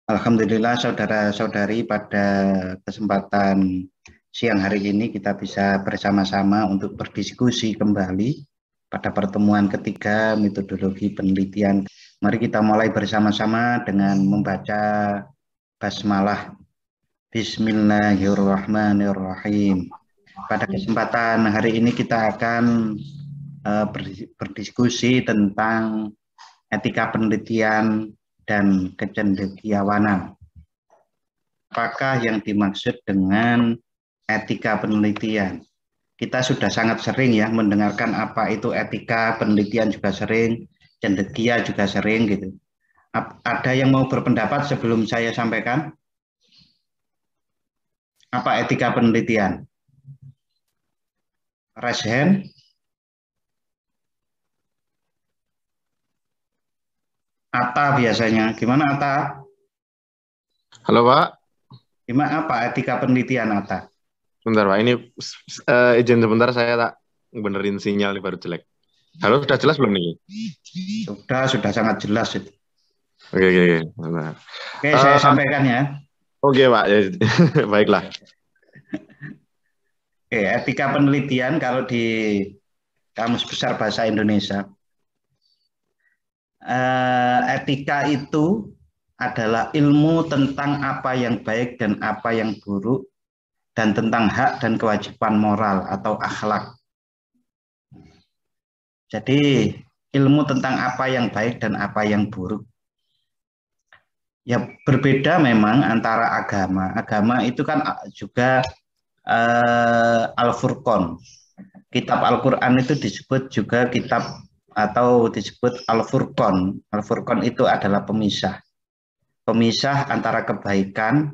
Alhamdulillah saudara-saudari, pada kesempatan siang hari ini kita bisa bersama-sama untuk berdiskusi kembali pada pertemuan ketiga metodologi penelitian. Mari kita mulai bersama-sama dengan membaca basmalah. Bismillahirrahmanirrahim. Pada kesempatan hari ini kita akan berdiskusi tentang etika penelitian dan kecendekiawanan. Apakah yang dimaksud dengan etika penelitian? Kita sudah sangat sering ya mendengarkan apa itu etika penelitian, juga sering, cendekia juga sering gitu. Ada yang mau berpendapat sebelum saya sampaikan? Apa etika penelitian? Raise hand. Ata biasanya. Gimana Ata? Halo Pak, Gimana apa etika penelitian Ata? bentar Pak, ini izin sebentar saya tak benerin sinyal nih baru jelek. Halo, sudah jelas belum nih? Sudah sangat jelas itu. Oke. Oke, saya sampaikan ya. Oke Pak, ya, baiklah. Oke, etika penelitian kalau di Kamus Besar Bahasa Indonesia, etika itu adalah ilmu tentang apa yang baik dan apa yang buruk, dan tentang hak dan kewajiban moral atau akhlak. Jadi ilmu tentang apa yang baik dan apa yang buruk. Ya berbeda memang antara agama. Agama itu kan juga Al-Furqan. Kitab Al-Quran itu disebut juga kitab atau disebut Al-Furqan. Al-Furqan itu adalah pemisah. Pemisah antara kebaikan,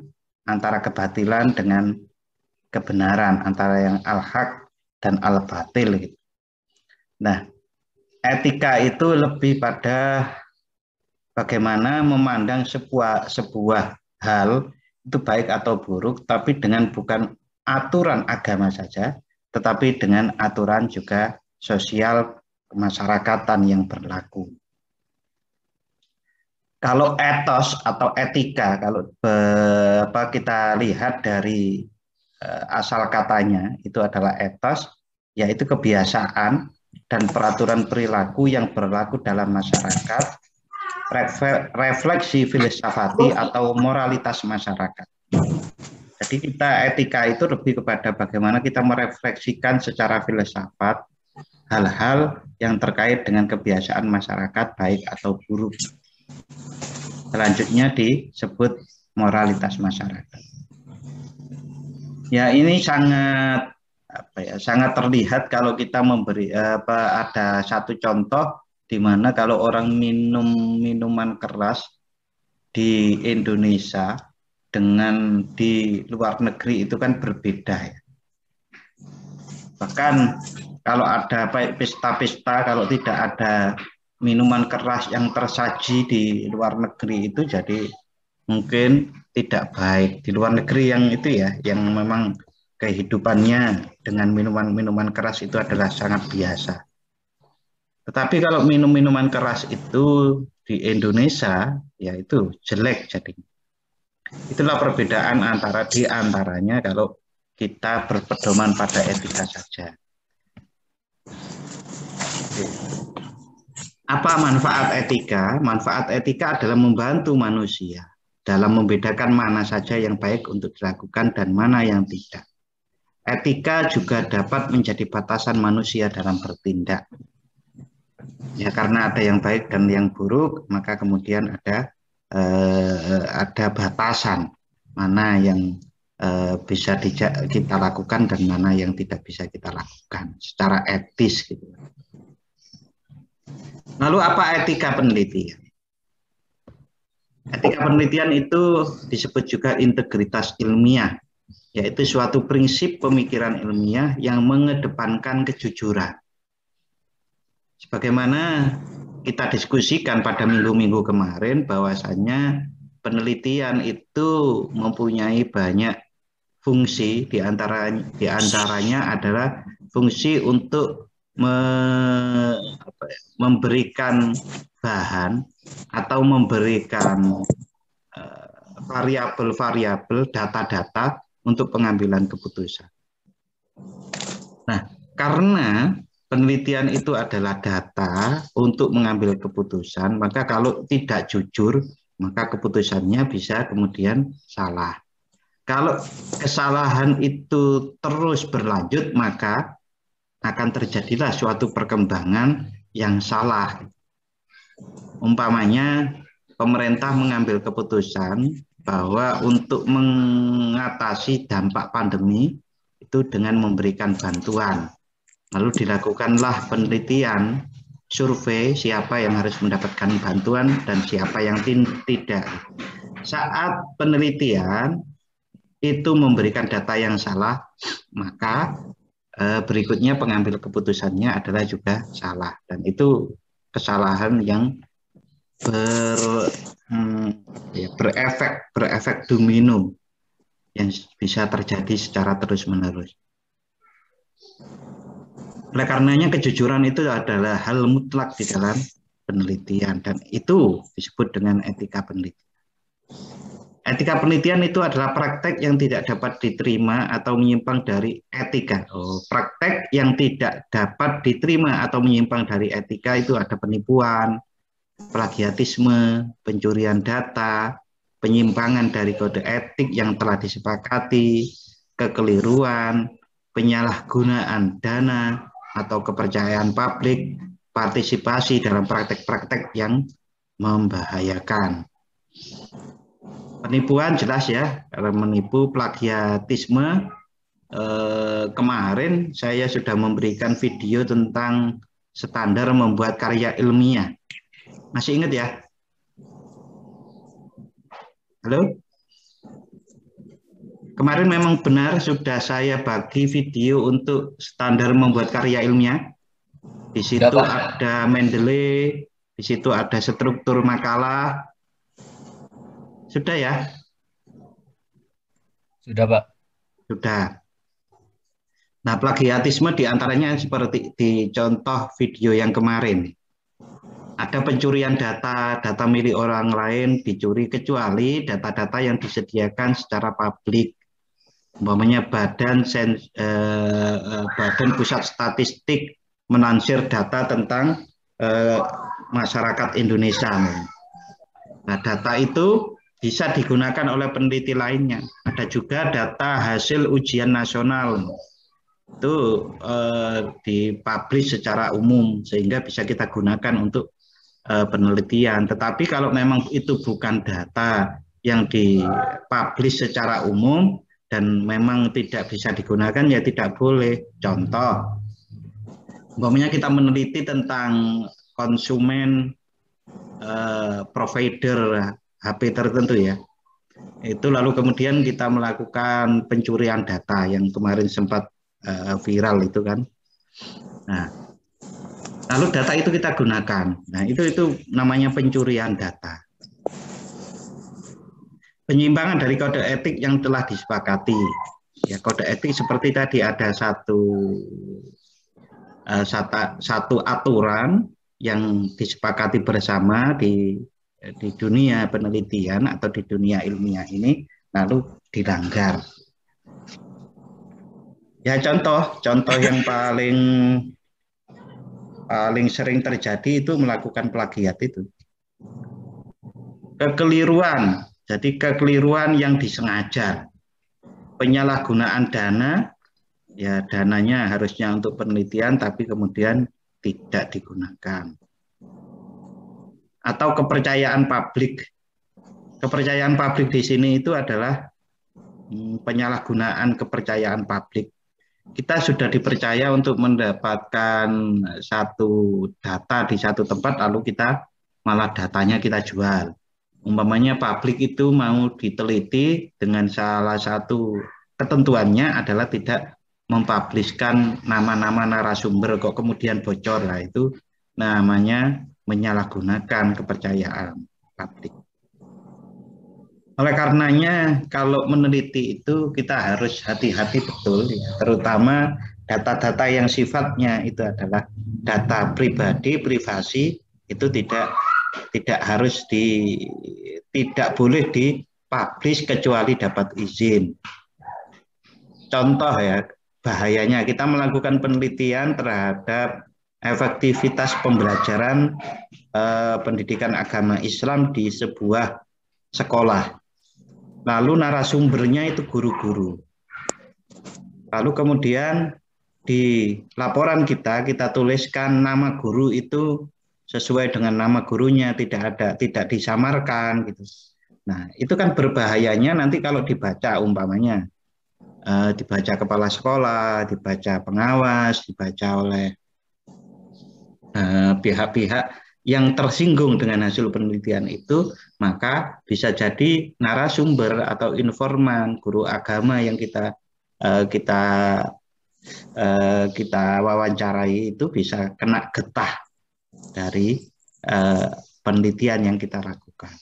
antara kebatilan dengan kebenaran, antara yang al-haq dan al-batil. Nah, etika itu lebih pada bagaimana memandang sebuah hal itu baik atau buruk, tapi dengan bukan aturan agama saja, tetapi dengan aturan juga sosial kemasyarakatan yang berlaku. Kalau etos atau etika, kalau kita lihat dari asal katanya, itu adalah etos, yaitu kebiasaan dan peraturan perilaku yang berlaku dalam masyarakat, refleksi filsafati atau moralitas masyarakat. Jadi etika itu lebih kepada bagaimana kita merefleksikan secara filsafat hal-hal yang terkait dengan kebiasaan masyarakat baik atau buruk. Selanjutnya disebut moralitas masyarakat. Ya, ini sangat terlihat kalau kita memberi ada satu contoh di mana kalau orang minum minuman keras di Indonesia dengan di luar negeri itu kan berbeda ya. Bahkan kalau ada pesta-pesta, kalau tidak ada minuman keras yang tersaji di luar negeri itu jadi mungkin tidak baik. Di luar negeri yang itu ya, yang memang kehidupannya dengan minuman-minuman keras itu adalah sangat biasa. Tetapi kalau minum minuman keras itu di Indonesia, ya itu jelek jadi. Itulah perbedaan di antaranya kalau kita berpedoman pada etika saja. Apa manfaat etika? Manfaat etika adalah membantu manusia dalam membedakan mana saja yang baik untuk dilakukan dan mana yang tidak. Etika juga dapat menjadi batasan manusia dalam bertindak. Ya, karena ada yang baik dan yang buruk, maka kemudian ada batasan mana yang bisa kita lakukan dan mana yang tidak bisa kita lakukan secara etis gitu. Lalu apa etika penelitian? Etika penelitian itu disebut juga integritas ilmiah, yaitu suatu prinsip pemikiran ilmiah yang mengedepankan kejujuran. Sebagaimana kita diskusikan pada minggu-minggu kemarin, bahwasannya penelitian itu mempunyai banyak fungsi, di antaranya adalah fungsi untuk memberikan bahan atau memberikan variabel-variabel, data-data untuk pengambilan keputusan. Nah, karena penelitian itu adalah data untuk mengambil keputusan, maka kalau tidak jujur, maka keputusannya bisa kemudian salah. Kalau kesalahan itu terus berlanjut, maka akan terjadilah suatu perkembangan yang salah. Umpamanya, pemerintah mengambil keputusan bahwa untuk mengatasi dampak pandemi itu dengan memberikan bantuan. Lalu dilakukanlah penelitian, survei siapa yang harus mendapatkan bantuan dan siapa yang tidak. Saat penelitian itu memberikan data yang salah, maka berikutnya pengambil keputusannya adalah juga salah. Dan itu kesalahan yang berefek domino yang bisa terjadi secara terus-menerus. Oleh karenanya kejujuran itu adalah hal mutlak di dalam penelitian dan itu disebut dengan etika penelitian. Etika penelitian itu adalah praktek yang tidak dapat diterima atau menyimpang dari etika. Praktek yang tidak dapat diterima atau menyimpang dari etika itu ada penipuan, plagiatisme, pencurian data, penyimpangan dari kode etik yang telah disepakati, kekeliruan, penyalahgunaan dana atau kepercayaan publik, partisipasi dalam praktek-praktek yang membahayakan. Penipuan jelas ya, kalau menipu, plagiatisme. Kemarin saya sudah memberikan video tentang standar membuat karya ilmiah. Masih ingat ya? Halo? Kemarin memang benar sudah saya bagi video untuk standar membuat karya ilmiah. Di situ ada Mendeley, di situ ada struktur makalah. Sudah ya? Sudah, Pak. Sudah. Nah, plagiatisme diantaranya seperti di contoh video yang kemarin. Ada pencurian data milik orang lain dicuri kecuali data-data yang disediakan secara publik. Umpamanya Badan Pusat Statistik melansir data tentang masyarakat Indonesia. Nah, data itu bisa digunakan oleh peneliti lainnya. Ada juga data hasil ujian nasional. Itu dipublish secara umum sehingga bisa kita gunakan untuk penelitian. Tetapi kalau memang itu bukan data yang dipublish secara umum dan memang tidak bisa digunakan, ya tidak boleh. Contoh, umpamanya kita meneliti tentang konsumen provider HP tertentu ya, itu lalu kemudian kita melakukan pencurian data yang kemarin sempat viral itu kan. Nah, lalu data itu kita gunakan. Nah, itu namanya pencurian data. Penyimpangan dari kode etik yang telah disepakati. Ya, kode etik seperti tadi ada satu aturan yang disepakati bersama di dunia penelitian atau di dunia ilmiah ini, lalu dilanggar. Ya, contoh yang paling sering terjadi itu melakukan plagiat itu. Kekeliruan, jadi kekeliruan yang disengaja. Penyalahgunaan dana, ya dananya harusnya untuk penelitian tapi kemudian tidak digunakan. Atau kepercayaan publik. Kepercayaan publik di sini itu adalah penyalahgunaan kepercayaan publik. Kita sudah dipercaya untuk mendapatkan satu data di satu tempat, lalu kita malah datanya kita jual. Umpamanya publik itu mau diteliti dengan salah satu ketentuannya adalah tidak mempubliskan nama-nama narasumber, kok kemudian bocor. Lah itu namanya menyalahgunakan kepercayaan publik. Oleh karenanya kalau meneliti itu kita harus hati-hati betul ya, terutama data-data yang sifatnya itu adalah data pribadi, privasi, itu tidak boleh publish kecuali dapat izin. Contoh ya, bahayanya kita melakukan penelitian terhadap efektivitas pembelajaran pendidikan agama Islam di sebuah sekolah. Lalu narasumbernya itu guru-guru. Lalu kemudian di laporan kita tuliskan nama guru itu sesuai dengan nama gurunya, tidak disamarkan gitu. Nah, itu kan berbahayanya nanti kalau dibaca umpamanya dibaca kepala sekolah, dibaca pengawas, dibaca oleh pihak-pihak yang tersinggung dengan hasil penelitian itu, maka bisa jadi narasumber atau informan guru agama yang kita wawancarai itu bisa kena getah dari penelitian yang kita lakukan.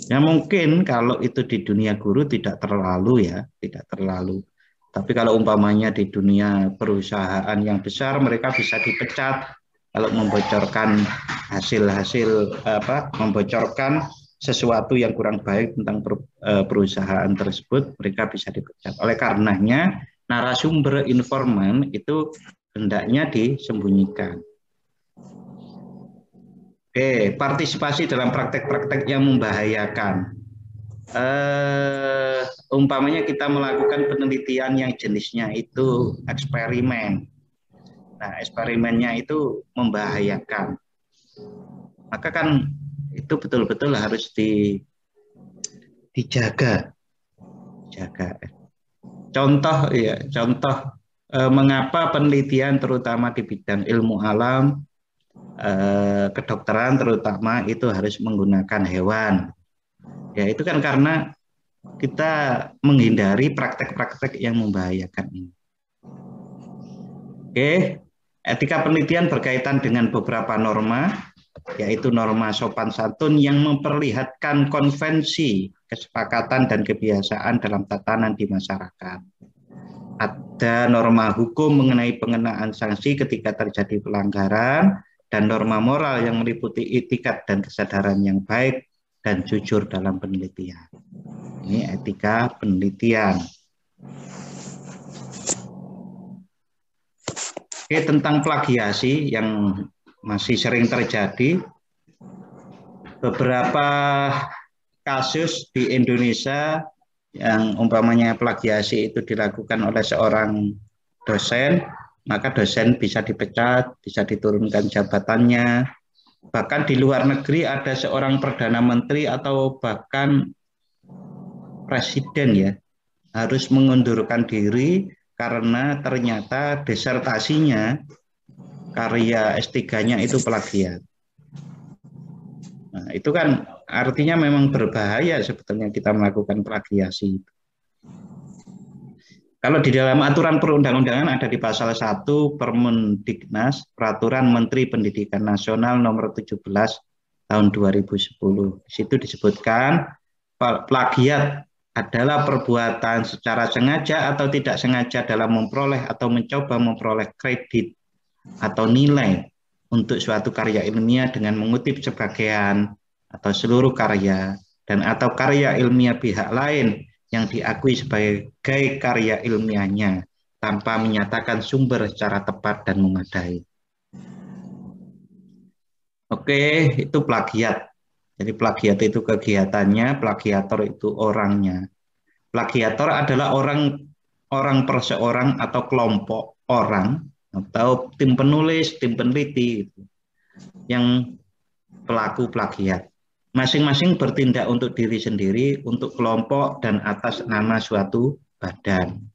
Ya mungkin kalau itu di dunia guru tidak terlalu ya, tidak terlalu. Tapi kalau umpamanya di dunia perusahaan yang besar, mereka bisa dipecat kalau membocorkan hasil-hasil membocorkan sesuatu yang kurang baik tentang perusahaan tersebut, mereka bisa dipecat. Oleh karenanya narasumber informan itu hendaknya disembunyikan. Oke, partisipasi dalam praktek-praktek yang membahayakan. Umpamanya kita melakukan penelitian yang jenisnya itu eksperimen. Nah, eksperimennya itu membahayakan. Maka kan itu betul-betul harus dijaga. Contoh mengapa penelitian terutama di bidang ilmu alam, kedokteran terutama itu harus menggunakan hewan. Ya itu kan karena kita menghindari praktek-praktek yang membahayakan ini. Oke, etika penelitian berkaitan dengan beberapa norma, yaitu norma sopan santun yang memperlihatkan konvensi, kesepakatan dan kebiasaan dalam tatanan di masyarakat. Ada norma hukum mengenai pengenaan sanksi ketika terjadi pelanggaran, dan norma moral yang meliputi etikat dan kesadaran yang baik dan jujur dalam penelitian. Ini etika penelitian. Oke, tentang plagiasi yang masih sering terjadi, beberapa kasus di Indonesia yang umpamanya plagiasi itu dilakukan oleh seorang dosen, maka dosen bisa dipecat, bisa diturunkan jabatannya. Bahkan di luar negeri ada seorang perdana menteri atau bahkan presiden ya harus mengundurkan diri karena ternyata disertasinya, karya S3-nya itu plagiat. Nah, itu kan artinya memang berbahaya sebetulnya kita melakukan plagiasi. Kalau di dalam aturan perundang-undangan ada di pasal 1 Permendiknas, Peraturan Menteri Pendidikan Nasional nomor 17 tahun 2010. Di situ disebutkan plagiat adalah perbuatan secara sengaja atau tidak sengaja dalam memperoleh atau mencoba memperoleh kredit atau nilai untuk suatu karya ilmiah dengan mengutip sebagian atau seluruh karya dan atau karya ilmiah pihak lain yang diakui sebagai karya ilmiahnya tanpa menyatakan sumber secara tepat dan memadai. Oke, itu plagiat. Jadi plagiat itu kegiatannya, plagiator itu orangnya. Plagiator adalah orang perseorang atau kelompok orang atau tim penulis, tim peneliti yang pelaku plagiat. Masing-masing bertindak untuk diri sendiri, untuk kelompok, dan atas nama suatu badan.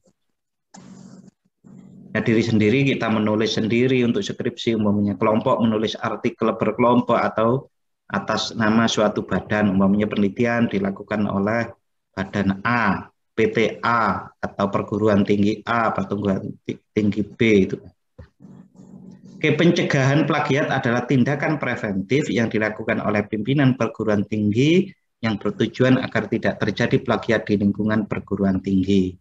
Nah, diri sendiri kita menulis sendiri untuk skripsi, umpamanya kelompok menulis artikel berkelompok atau atas nama suatu badan, umpamanya penelitian dilakukan oleh badan A, PT A, atau perguruan tinggi A, perguruan tinggi B itu. Oke, pencegahan plagiat adalah tindakan preventif yang dilakukan oleh pimpinan perguruan tinggi yang bertujuan agar tidak terjadi plagiat di lingkungan perguruan tinggi.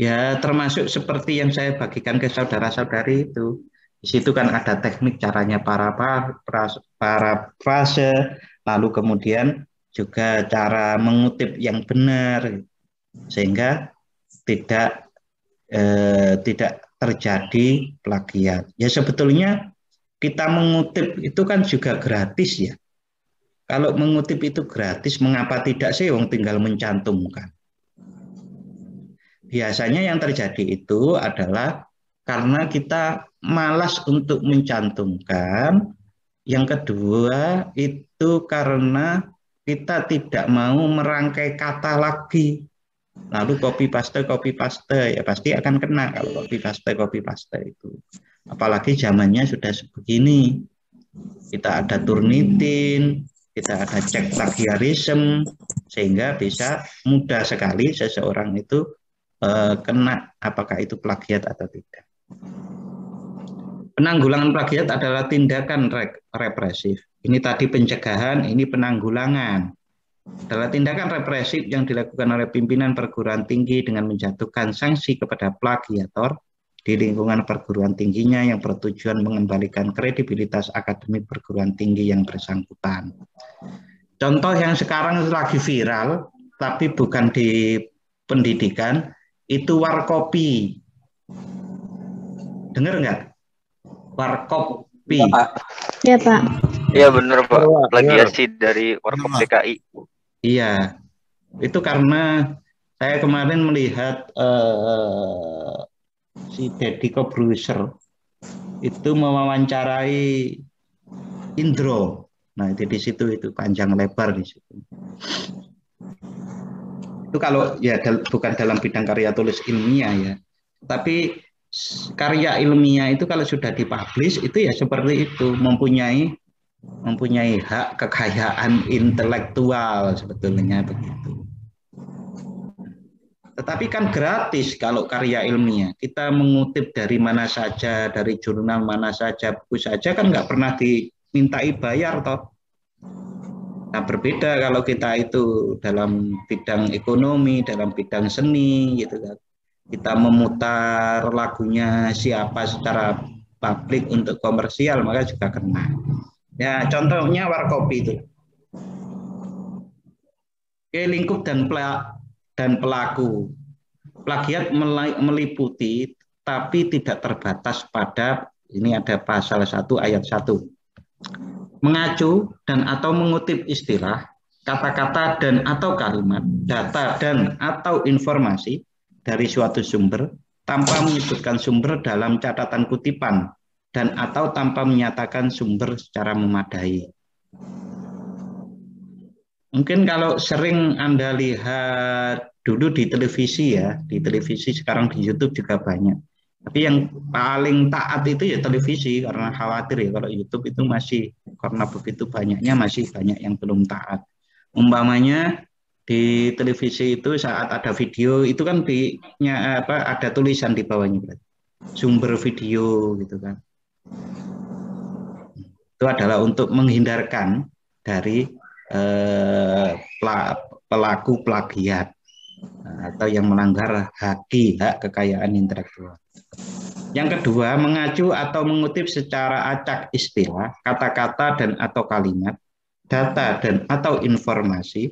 Ya, termasuk seperti yang saya bagikan ke saudara-saudari itu. Di situ kan ada teknik caranya parafrase, lalu kemudian juga cara mengutip yang benar, sehingga tidak terjadi plagiat. Ya sebetulnya kita mengutip itu kan juga gratis ya. Kalau mengutip itu gratis, mengapa tidak sih wong tinggal mencantumkan? Biasanya yang terjadi itu adalah karena kita malas untuk mencantumkan. Yang kedua itu karena kita tidak mau merangkai kata lagi. Lalu copy paste ya pasti akan kena kalau copy paste itu. Apalagi zamannya sudah sebegini. Kita ada Turnitin, kita ada cek plagiarisme, sehingga bisa mudah sekali seseorang itu kena apakah itu plagiat atau tidak. Penanggulangan plagiat adalah tindakan represif. Ini tadi pencegahan, ini penanggulangan. Adalah tindakan represif yang dilakukan oleh pimpinan perguruan tinggi dengan menjatuhkan sanksi kepada plagiator di lingkungan perguruan tingginya yang bertujuan mengembalikan kredibilitas akademik perguruan tinggi yang bersangkutan. Contoh yang sekarang lagi viral, tapi bukan di pendidikan, itu warkopi. Dengar nggak? Warkopi. Ya Pak. Iya benar Pak, plagiasi dari Warkop DKI. Iya, itu karena saya kemarin melihat si Deddy Corbuzier itu mewawancarai Indro. Nah itu di situ itu panjang lebar di situ. Itu kalau ya bukan dalam bidang karya tulis ilmiah ya, tapi karya ilmiah itu kalau sudah dipublish itu ya seperti itu, mempunyai hak kekayaan intelektual sebetulnya begitu. Tetapi kan gratis kalau karya ilmiah. Kita mengutip dari mana saja, dari jurnal mana saja, buku saja kan nggak pernah dimintai bayar toh. Nah berbeda kalau kita itu dalam bidang ekonomi, dalam bidang seni gitu kan. Kita memutar lagunya siapa secara publik untuk komersial maka juga kena. Ya contohnya warkopi itu. Oke, lingkup dan pelaku. Plagiat meliputi tapi tidak terbatas pada, ini ada pasal 1 ayat 1. Mengacu dan atau mengutip istilah, kata-kata dan atau kalimat, data dan atau informasi dari suatu sumber tanpa menyebutkan sumber dalam catatan kutipan dan atau tanpa menyatakan sumber secara memadai. Mungkin kalau sering Anda lihat dulu di televisi ya, di televisi sekarang di YouTube juga banyak. Tapi yang paling taat itu ya televisi karena khawatir ya kalau YouTube itu masih karena begitu banyaknya masih banyak yang belum taat. Umpamanya di televisi itu saat ada video itu kan ada tulisan di bawahnya sumber video gitu kan. Itu adalah untuk menghindarkan dari pelaku plagiat atau yang melanggar hak kekayaan intelektual. Yang kedua, mengacu atau mengutip secara acak istilah, kata-kata dan atau kalimat, data dan atau informasi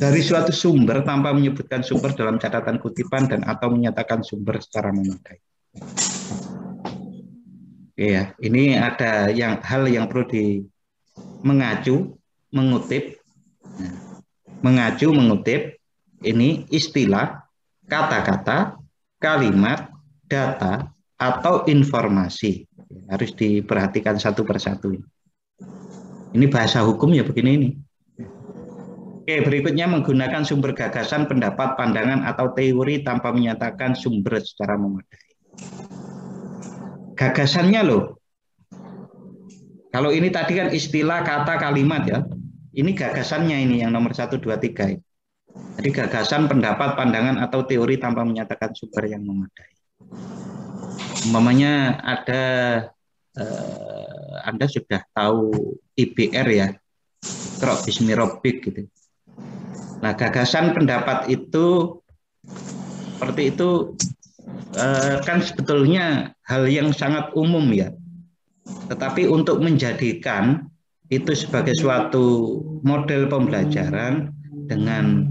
dari suatu sumber tanpa menyebutkan sumber dalam catatan kutipan dan atau menyatakan sumber secara memadai. Ya, ini ada hal yang perlu mengacu, mengutip. Mengacu, mengutip, ini istilah, kata-kata, kalimat, data, atau informasi. Harus diperhatikan satu persatu. Ini bahasa hukum ya begini ini. Oke, berikutnya menggunakan sumber gagasan, pendapat, pandangan, atau teori tanpa menyatakan sumber secara memadai. Gagasannya loh. Kalau ini tadi kan istilah, kata, kalimat ya. Ini gagasannya ini yang nomor 1, 2, 3. Jadi gagasan, pendapat, pandangan, atau teori tanpa menyatakan sumber yang memadai. Umpamanya ada, Anda sudah tahu IBR ya, Iqra Bismi Rabbik gitu. Nah gagasan pendapat itu seperti itu kan sebetulnya hal yang sangat umum ya. Tetapi untuk menjadikan itu sebagai suatu model pembelajaran dengan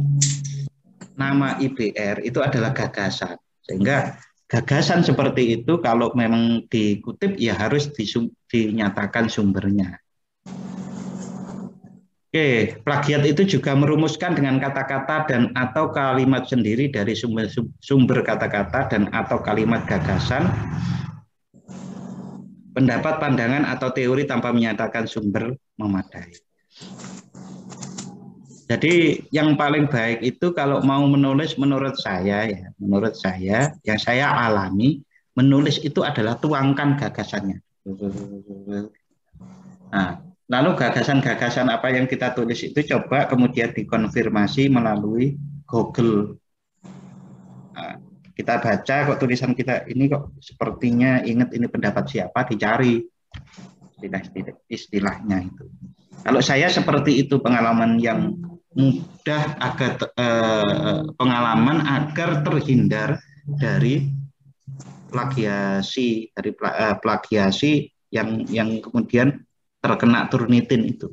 nama IBR itu adalah gagasan. Sehingga gagasan seperti itu kalau memang dikutip ya harus dinyatakan sumbernya. Oke, plagiat itu juga merumuskan dengan kata-kata dan atau kalimat sendiri dari sumber kata-kata dan atau kalimat gagasan, pendapat, pandangan, atau teori tanpa menyatakan sumber memadai. Jadi yang paling baik itu kalau mau menulis menurut saya yang saya alami, menulis itu adalah tuangkan gagasannya. Nah, lalu gagasan-gagasan apa yang kita tulis itu coba kemudian dikonfirmasi melalui Google. Nah, kita baca kok tulisan kita ini kok sepertinya ingat ini pendapat siapa, dicari istilahnya itu. Kalau saya seperti itu pengalaman yang mudah pengalaman agar terhindar dari plagiasi yang kemudian terkena Turnitin itu.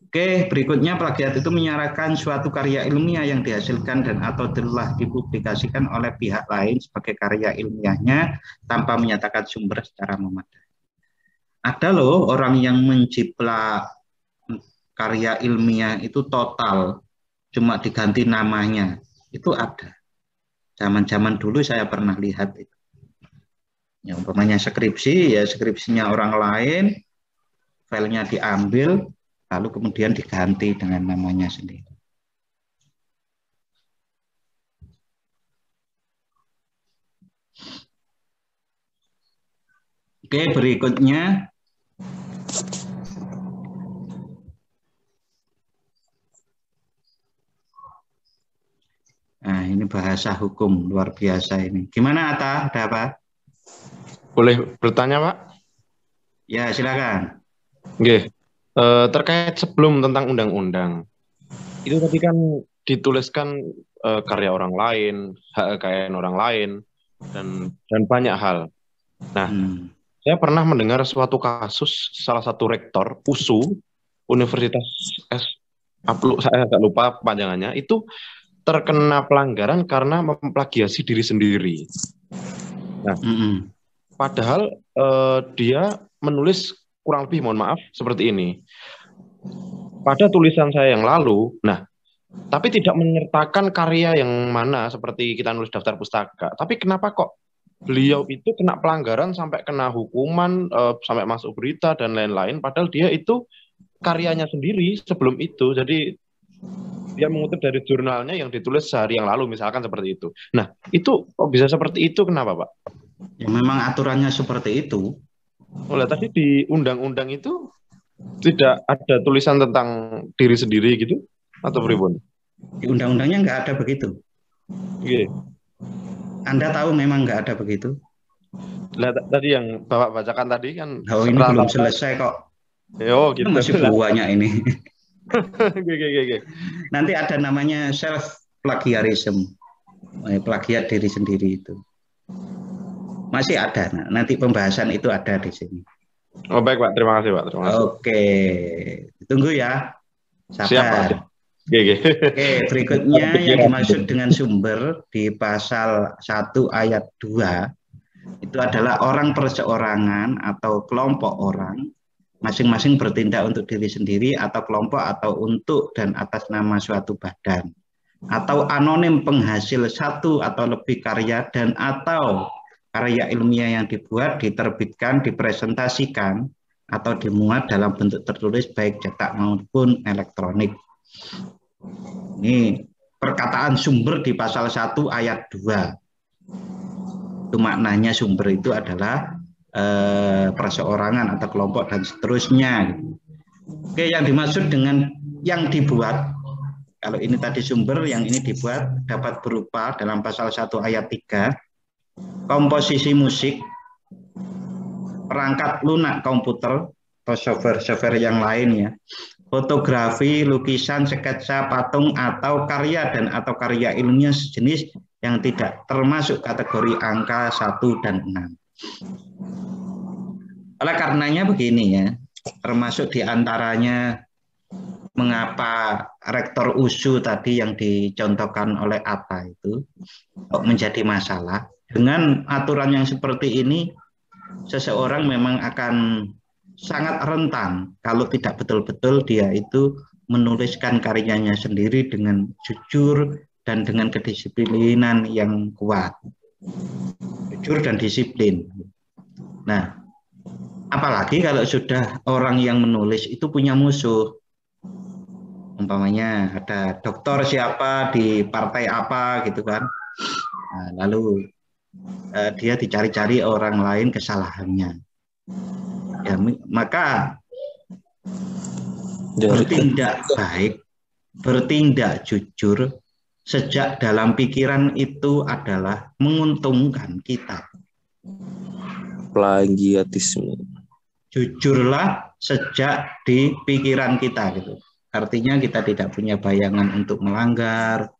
Oke, berikutnya plagiat itu menyerahkan suatu karya ilmiah yang dihasilkan dan atau telah dipublikasikan oleh pihak lain sebagai karya ilmiahnya tanpa menyatakan sumber secara memadai. Ada loh orang yang menciplak karya ilmiah itu total, cuma diganti namanya. Itu ada. Zaman-zaman dulu saya pernah lihat itu. Ya, umpamanya skripsi, ya skripsinya orang lain, filenya diambil, lalu kemudian diganti dengan namanya sendiri. Oke, berikutnya. Nah, ini bahasa hukum luar biasa ini. Gimana, Atta? Ada apa? Boleh bertanya, Pak? Ya, silakan. Oke. Terkait sebelum tentang undang-undang, itu tadi kan dituliskan karya orang lain, hak kekayaan orang lain, dan banyak hal. Nah, saya pernah mendengar suatu kasus salah satu rektor USU, Universitas saya agak lupa panjangannya, itu terkena pelanggaran karena memplagiasi diri sendiri. Nah, padahal dia menulis kurang lebih, mohon maaf, seperti ini. Pada tulisan saya yang lalu, tapi tidak menyertakan karya yang mana seperti kita nulis daftar pustaka. Tapi kenapa kok beliau itu kena pelanggaran sampai kena hukuman, sampai masuk berita dan lain-lain, padahal dia itu karyanya sendiri sebelum itu. Jadi dia mengutip dari jurnalnya yang ditulis sehari yang lalu, misalkan seperti itu. Nah, itu kok bisa seperti itu, kenapa, Pak? Ya memang aturannya seperti itu. Oleh tadi di undang-undang itu tidak ada tulisan tentang diri sendiri gitu atau pribun? Di undang-undangnya nggak ada begitu. Okay. Anda tahu memang nggak ada begitu. Nah, tadi yang Bapak bacakan tadi kan. Oh, ini belum selesai kok. Yo, gitu. Masih banyak ini. Okay. Nanti ada namanya self plagiarism, plagiat diri sendiri itu. Masih ada, nanti pembahasan itu ada di sini. Oh baik Pak, terima kasih Pak. Terima kasih. Oke, tunggu ya. Sabar. Siap Pak. Oke, berikutnya yang dimaksud dengan sumber di pasal 1 ayat 2 itu adalah orang perseorangan atau kelompok orang masing-masing bertindak untuk diri sendiri atau kelompok atau untuk dan atas nama suatu badan atau anonim penghasil satu atau lebih karya dan atau karya ilmiah yang dibuat, diterbitkan, dipresentasikan, atau dimuat dalam bentuk tertulis baik cetak maupun elektronik. Ini perkataan sumber di pasal 1 ayat 2. Itu maknanya sumber itu adalah perseorangan atau kelompok dan seterusnya. Oke, yang dimaksud dengan yang dibuat, kalau ini tadi sumber, yang ini dibuat dapat berupa dalam pasal 1 ayat 3, komposisi musik, perangkat lunak komputer atau software yang lain ya, fotografi, lukisan, sketsa, patung atau karya dan atau karya ilmiah sejenis yang tidak termasuk kategori angka 1 dan 6. Oleh karenanya begini ya, termasuk diantaranya mengapa rektor USU tadi yang dicontohkan oleh Atta itu menjadi masalah. Dengan aturan yang seperti ini, seseorang memang akan sangat rentan kalau tidak betul-betul dia itu menuliskan karyanya sendiri dengan jujur dan dengan kedisiplinan yang kuat. Jujur dan disiplin. Nah, apalagi kalau sudah orang yang menulis itu punya musuh. Umpamanya ada dokter siapa di partai apa gitu kan. Nah, lalu dia dicari-cari orang lain kesalahannya. Ya, maka bertindak baik, bertindak jujur sejak dalam pikiran itu adalah menguntungkan kita. Plagiatisme. Jujurlah sejak di pikiran kita gitu. Artinya kita tidak punya bayangan untuk melanggar,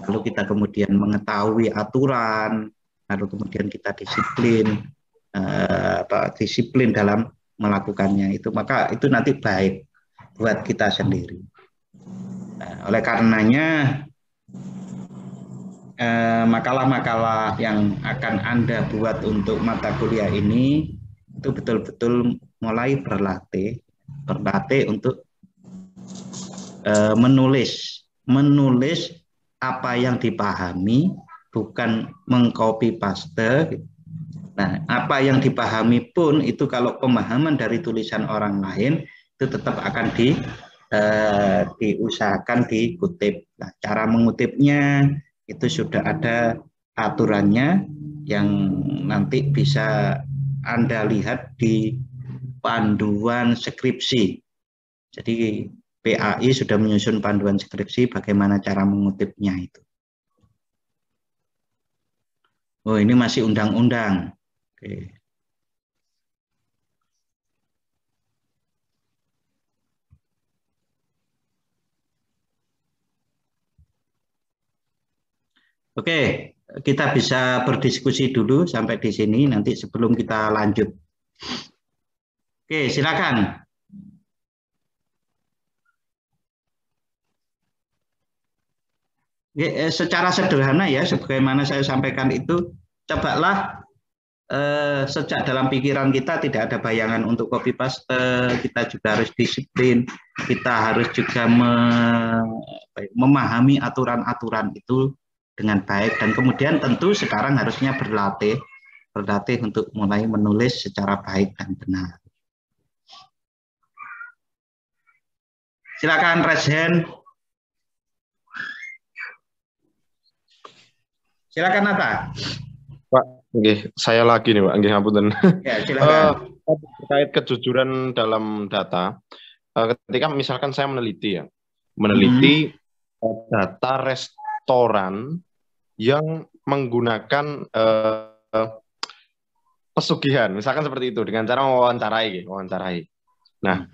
lalu kita kemudian mengetahui aturan, lalu kemudian kita disiplin, disiplin dalam melakukannya itu, maka itu nanti baik buat kita sendiri. Oleh karenanya makalah-makalah yang akan Anda buat untuk mata kuliah ini itu betul-betul mulai berlatih untuk menulis apa yang dipahami, bukan mengcopy paste. Nah, apa yang dipahami pun itu kalau pemahaman dari tulisan orang lain itu tetap akan diusahakan dikutip. Nah, cara mengutipnya itu sudah ada aturannya yang nanti bisa Anda lihat di panduan skripsi. Jadi PAI sudah menyusun panduan skripsi bagaimana cara mengutipnya itu. Oh, ini masih undang-undang. Oke. Oke, kita bisa berdiskusi dulu sampai di sini nanti sebelum kita lanjut. Oke, silakan. Secara sederhana ya, sebagaimana saya sampaikan itu, cobalah sejak dalam pikiran kita tidak ada bayangan untuk copy paste, kita juga harus disiplin, kita harus juga memahami aturan-aturan itu dengan baik, dan kemudian tentu sekarang harusnya berlatih untuk mulai menulis secara baik dan benar. Silakan raise hand. Silakan Nata. Pak, saya lagi nih Pak, ngapunten. Ya, silakan. Terkait kejujuran dalam data, ketika misalkan saya meneliti data restoran yang menggunakan pesugihan, misalkan seperti itu, dengan cara mewawancarai. Nah,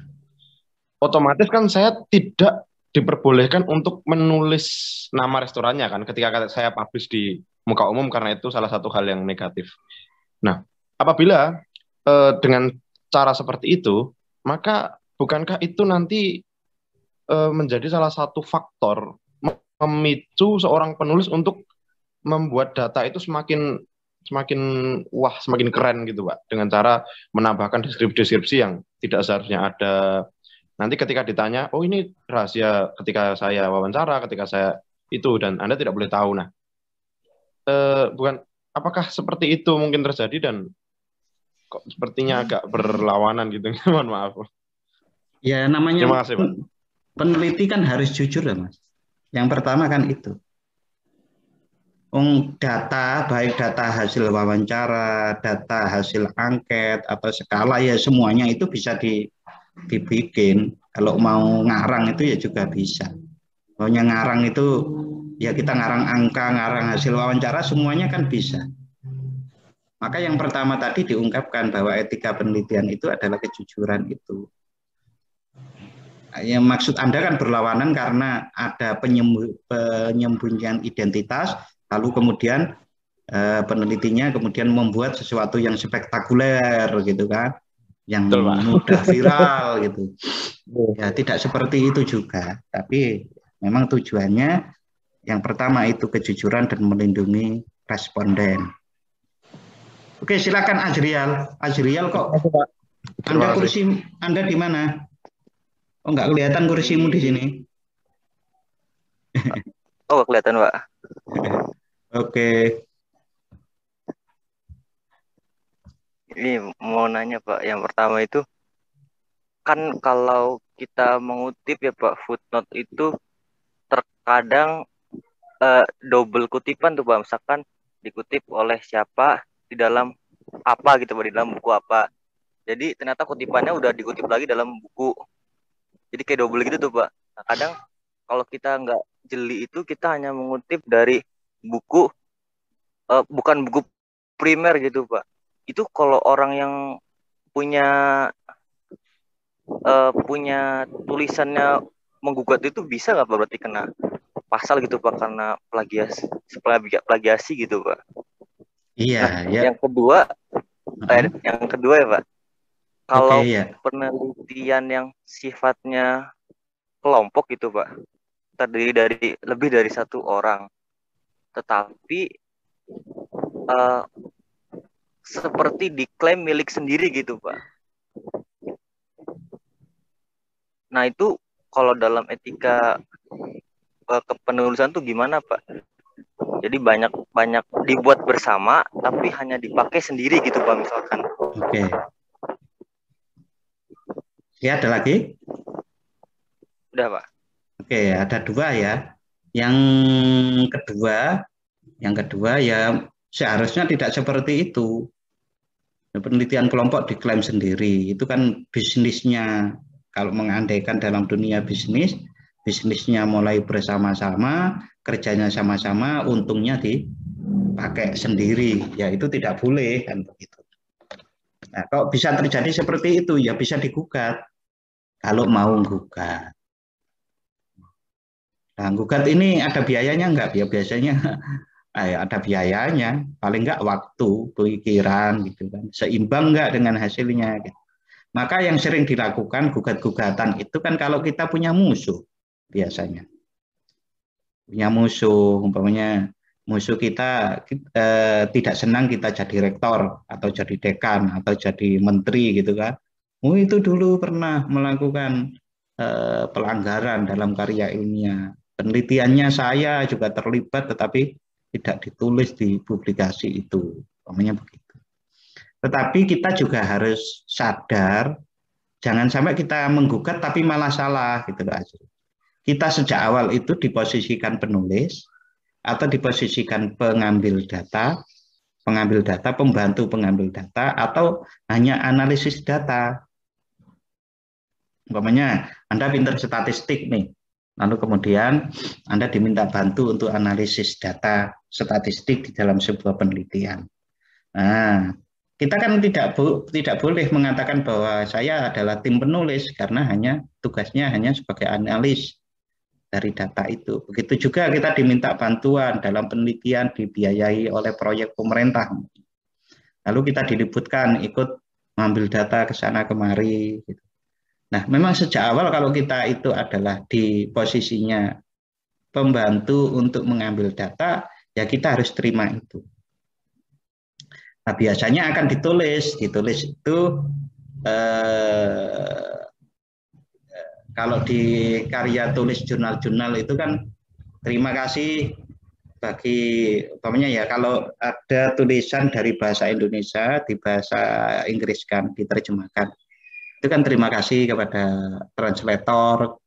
otomatis kan saya tidak diperbolehkan untuk menulis nama restorannya kan ketika saya publish di muka umum, karena itu salah satu hal yang negatif. Nah, apabila dengan cara seperti itu, maka bukankah itu nanti menjadi salah satu faktor memicu seorang penulis untuk membuat data itu semakin keren gitu Pak, dengan cara menambahkan deskripsi yang tidak seharusnya ada. Nanti ketika ditanya, oh ini rahasia ketika saya wawancara, ketika saya itu, dan Anda tidak boleh tahu. Nah, apakah seperti itu mungkin terjadi, dan kok sepertinya agak berlawanan gitu. Mohon maaf. Ya, namanya terima kasih, Pak. Peneliti kan harus jujur ya Mas. Yang pertama kan itu. Data, baik data hasil wawancara, data hasil angket atau skala, ya semuanya itu bisa dibikin. Kalau mau ngarang itu ya juga bisa. Maunya ngarang itu ya kita ngarang angka, ngarang hasil wawancara, semuanya kan bisa. Maka yang pertama tadi diungkapkan bahwa etika penelitian itu adalah kejujuran itu. Ya, maksud Anda kan berlawanan karena ada penyembunyian identitas Lalu kemudian penelitinya kemudian membuat sesuatu yang spektakuler gitu kan, yang Betul, Pak. mudah viral gitu. Ya tidak seperti itu juga, tapi memang tujuannya yang pertama itu kejujuran dan melindungi responden. Oke, silakan Azrial. Azrial kok Terima kasih, Pak. Terima Anda kasih. Anda di mana? Oh, nggak kelihatan kursimu di sini. Oh, kelihatan, Pak. Oke. Ini mau nanya, Pak. Yang pertama itu, kan kalau kita mengutip ya, Pak, footnote itu terkadang double kutipan tuh, Pak. Misalkan dikutip oleh siapa di dalam apa gitu, Pak, di dalam buku apa. Jadi ternyata kutipannya udah dikutip lagi dalam buku. Jadi kayak double gitu tuh, Pak. Nah, kadang kalau kita nggak jeli itu, kita hanya mengutip dari buku, bukan buku primer gitu, Pak. Itu kalau orang yang punya punya tulisannya menggugat itu bisa nggak, Pak? Berarti kena pasal gitu, Pak, karena plagiasi gitu, Pak. Iya, Nah, ya. yang kedua ya, Pak. Oke, Kalau ya. penelitian yang sifatnya kelompok gitu, Pak, terdiri dari lebih dari satu orang, tetapi seperti diklaim milik sendiri gitu, Pak. Nah, itu kalau dalam etika kepenulisan tuh gimana, Pak? Jadi banyak dibuat bersama, tapi hanya dipakai sendiri gitu, Pak, misalkan. Oke. Ya, ada lagi? Udah, Pak. Oke, ada dua ya. Yang kedua ya seharusnya tidak seperti itu. Penelitian kelompok diklaim sendiri, itu kan bisnisnya. Kalau mengandaikan dalam dunia bisnis, bisnisnya mulai bersama-sama, kerjanya sama-sama, untungnya dipakai sendiri. Ya itu tidak boleh kan begitu. Nah, kalau bisa terjadi seperti itu ya bisa digugat kalau mau gugat. Nah, gugat ini ada biayanya enggak? Ya biasanya ada biayanya, paling enggak waktu, pikiran gitu kan. Seimbang enggak dengan hasilnya gitu. Maka yang sering dilakukan gugat-gugatan itu kan kalau kita punya musuh biasanya. Punya musuh, umpamanya musuh kita tidak senang kita jadi rektor atau jadi dekan atau jadi menteri gitu kan. Oh itu dulu pernah melakukan pelanggaran dalam karya ilmiah. Penelitiannya saya juga terlibat tetapi tidak ditulis di publikasi itu. Umpamanya begitu. Tetapi kita juga harus sadar jangan sampai kita menggugat tapi malah salah gitu loh. Kita sejak awal itu diposisikan penulis atau diposisikan pengambil data, pembantu pengambil data, atau hanya analisis data. Umpamanya Anda pintar statistik nih, lalu kemudian Anda diminta bantu untuk analisis data statistik di dalam sebuah penelitian. Nah, kita kan tidak boleh mengatakan bahwa saya adalah tim penulis karena tugasnya hanya sebagai analis dari data itu. Begitu juga kita diminta bantuan dalam penelitian dibiayai oleh proyek pemerintah. Lalu kita diliputkan ikut mengambil data ke sana kemari. Nah, memang sejak awal kalau kita itu adalah di posisinya pembantu untuk mengambil data, ya kita harus terima itu. Nah, biasanya akan ditulis itu kalau di karya tulis jurnal-jurnal itu kan terima kasih bagi umpamanya ya kalau ada tulisan dari bahasa Indonesia di bahasa Inggris kan diterjemahkan. Itu kan terima kasih kepada translator,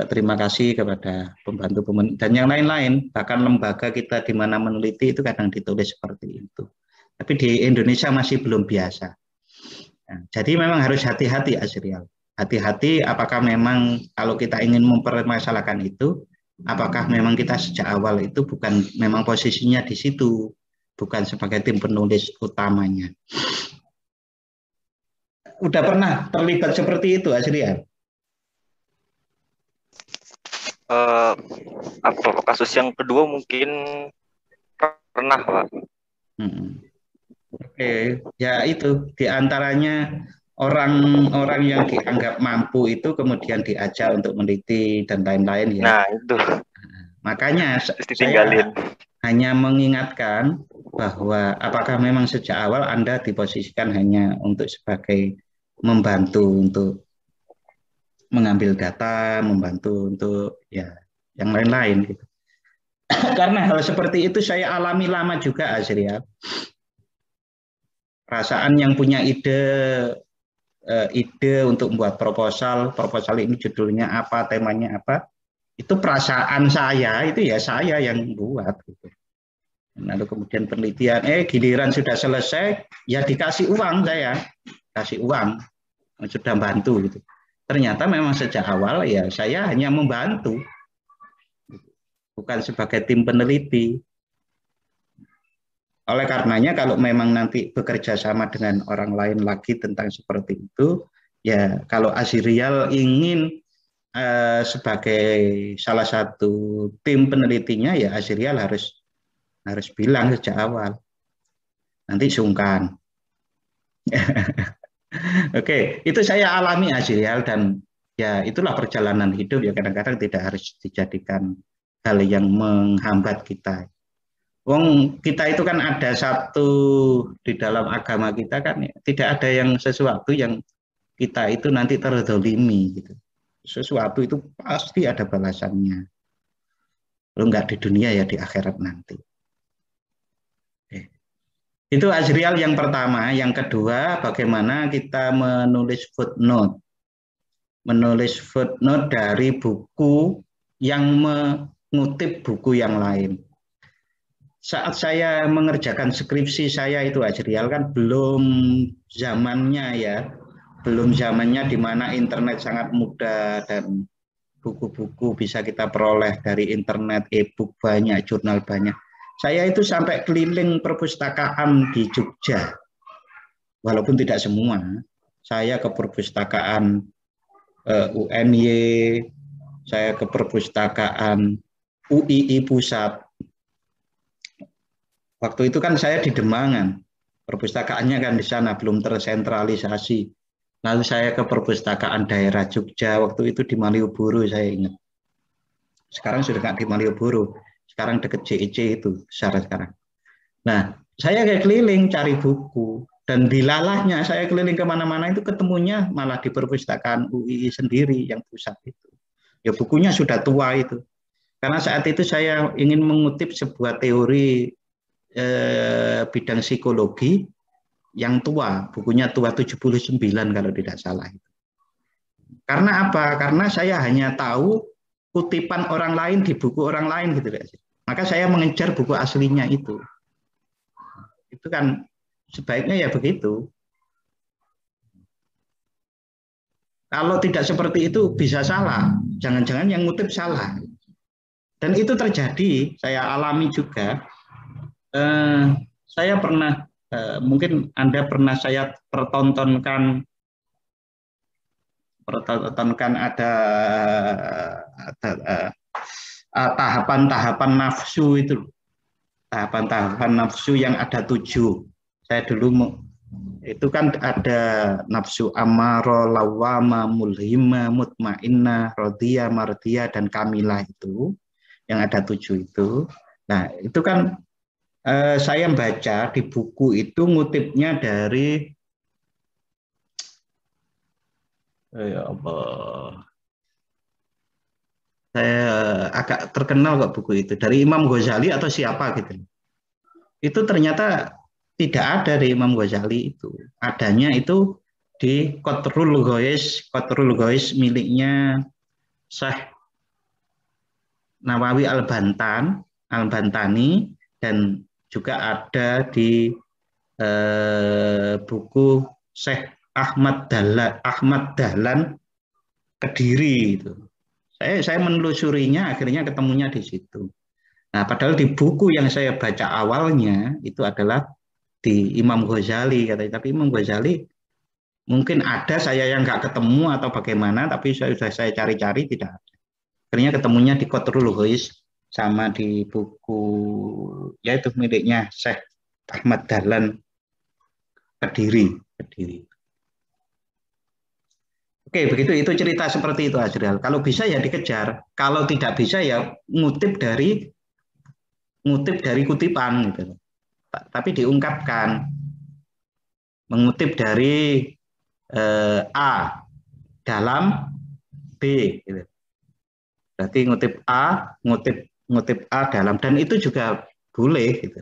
terima kasih kepada pembantu dan yang lain-lain, bahkan lembaga kita di mana meneliti itu kadang ditulis seperti itu. Tapi di Indonesia masih belum biasa. Nah, jadi memang harus hati-hati Azrial. Hati-hati apakah memang kalau kita ingin mempermasalahkan itu, apakah memang kita sejak awal itu bukan memang posisinya di situ, bukan sebagai tim penulis utamanya. Udah pernah terlibat seperti itu Azrial? Apa kasus yang kedua mungkin Pernah, Pak. Oke, ya itu diantaranya orang-orang yang dianggap mampu itu kemudian diajak untuk meneliti dan lain-lain ya. Nah, itu. Makanya Terus saya ditinggalin. hanya mengingatkan bahwa apakah memang sejak awal Anda diposisikan hanya untuk sebagai membantu untuk mengambil data, membantu untuk ya yang lain-lain gitu. Karena hal seperti itu saya alami lama juga, Azriel. Perasaan yang punya ide untuk membuat proposal ini judulnya apa, temanya apa, itu perasaan saya, itu ya saya yang buat gitu. Lalu kemudian penelitian, giliran sudah selesai, ya dikasih uang saya, kasih uang, sudah bantu gitu. Ternyata memang sejak awal ya saya hanya membantu, bukan sebagai tim peneliti. Oleh karenanya kalau memang nanti bekerja sama dengan orang lain lagi tentang seperti itu, ya kalau Azriel ingin sebagai salah satu tim penelitinya, ya Azriel harus bilang sejak awal. Nanti sungkan. Oke, itu saya alami Azriel, dan ya itulah perjalanan hidup ya, kadang-kadang tidak harus dijadikan hal yang menghambat kita. Wong kita itu kan ada satu di dalam agama kita kan ya, tidak ada yang sesuatu yang kita itu nanti terdolimi gitu. Sesuatu itu pasti ada balasannya. Kalau enggak di dunia ya di akhirat nanti. Itu Azriel yang pertama. Yang kedua, bagaimana kita menulis footnote. Menulis footnote dari buku yang mengutip buku yang lain. Saat saya mengerjakan skripsi saya itu Azriel kan belum zamannya ya, belum zamannya di mana internet sangat mudah dan buku-buku bisa kita peroleh dari internet, e-book banyak, jurnal banyak. Saya itu sampai keliling perpustakaan di Jogja, walaupun tidak semua. Saya ke perpustakaan UNY, saya ke perpustakaan UII Pusat. Waktu itu kan saya di Demangan, perpustakaannya kan di sana, belum tersentralisasi. Lalu saya ke perpustakaan daerah Jogja, waktu itu di Malioboro saya ingat. Sekarang sudah nggak di Malioboro, sekarang dekat JEC itu, sekarang. Nah, saya kayak keliling cari buku, dan dilalahnya saya keliling kemana-mana itu ketemunya malah di perpustakaan UII sendiri yang pusat itu. Ya bukunya sudah tua itu. Karena saat itu saya ingin mengutip sebuah teori bidang psikologi yang tua, bukunya tua 79 kalau tidak salah. Karena apa? Karena saya hanya tahu kutipan orang lain di buku orang lain gitu. Maka saya mengejar buku aslinya itu. Itu kan sebaiknya ya begitu. Kalau tidak seperti itu bisa salah. Jangan-jangan yang ngutip salah. Dan itu terjadi, saya alami juga. Saya pernah, mungkin Anda pernah saya pertontonkan ada tahapan-tahapan nafsu itu, tahapan-tahapan nafsu yang ada 7. Saya dulu itu kan ada nafsu amaro, lawama, mulhima, mutmainah, rodiyah, mardiyah, dan kamilah itu yang ada 7 itu. Nah itu kan saya baca di buku itu ngutipnya dari ya Allah, saya agak terkenal kok buku itu, dari Imam Ghazali atau siapa gitu. Itu ternyata tidak ada di Imam Ghazali itu. Adanya itu di Qatrul Ghois miliknya Syekh Nawawi Al-Bantani, dan juga ada di buku Syekh Ahmad Dahlan Kediri itu. Saya menelusurinya, akhirnya ketemunya di situ. Nah, padahal di buku yang saya baca awalnya itu adalah di Imam Ghazali katanya, tapi Imam Ghazali mungkin ada, saya yang nggak ketemu atau bagaimana, tapi sudah saya cari-cari tidak ada. Akhirnya ketemunya di Qatrul Ghois sama di buku yaitu miliknya Syekh Ahmad Dahlan Kediri. Oke, begitu itu cerita seperti itu Azriel. Kalau bisa ya dikejar, kalau tidak bisa ya ngutip dari kutipan gitu. Tapi diungkapkan, mengutip dari A dalam B gitu. Berarti ngutip A, ngutip A dalam, dan itu juga boleh gitu.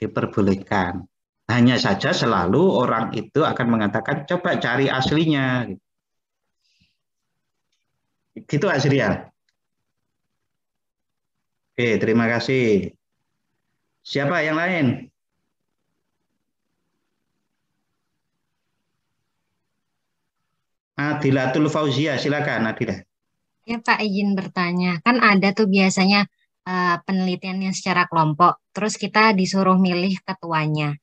Diperbolehkan. Hanya saja selalu orang itu akan mengatakan coba cari aslinya gitu. Gitu Azriel. Oke, terima kasih. Siapa yang lain? Adilatul Fauzia, silakan Adilah. Ya Pak, izin bertanya. Kan ada tuh biasanya penelitian yang secara kelompok, terus kita disuruh milih ketuanya.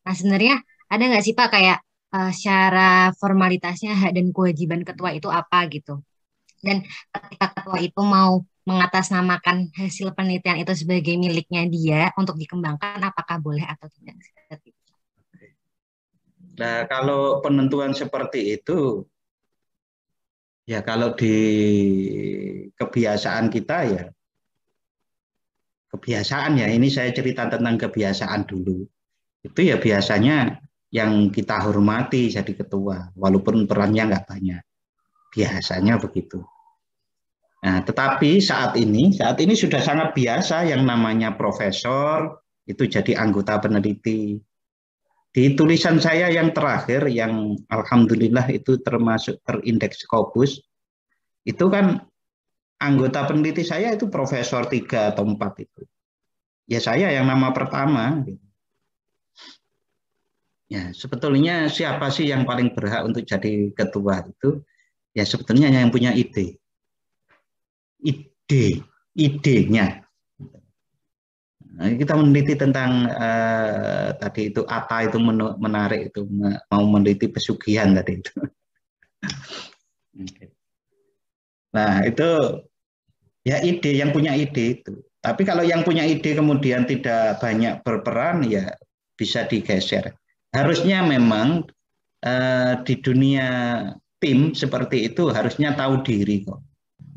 Nah sebenarnya ada nggak sih Pak kayak secara formalitasnya hak dan kewajiban ketua itu apa gitu? Dan ketika ketua itu mau mengatasnamakan hasil penelitian itu sebagai miliknya dia untuk dikembangkan, apakah boleh atau tidak? Nah, kalau penentuan seperti itu, ya kalau di kebiasaan kita ya, kebiasaan ya, ini saya cerita tentang kebiasaan dulu. Itu ya biasanya yang kita hormati jadi ketua, walaupun perannya nggak banyak. Biasanya begitu. Nah, tetapi saat ini sudah sangat biasa yang namanya profesor itu jadi anggota peneliti. Di tulisan saya yang terakhir, yang alhamdulillah itu termasuk terindeks Scopus, itu kan anggota peneliti saya itu profesor 3 atau 4 itu. Ya saya yang nama pertama. Ya sebetulnya siapa sih yang paling berhak untuk jadi ketua itu? Ya sebetulnya yang punya idenya. Nah, kita meneliti tentang tadi itu Atta itu menarik itu mau meneliti pesugihan tadi itu. Nah itu ya ide yang punya ide itu. Tapi kalau yang punya ide kemudian tidak banyak berperan ya bisa digeser. Harusnya memang di dunia tim seperti itu harusnya tahu diri kok.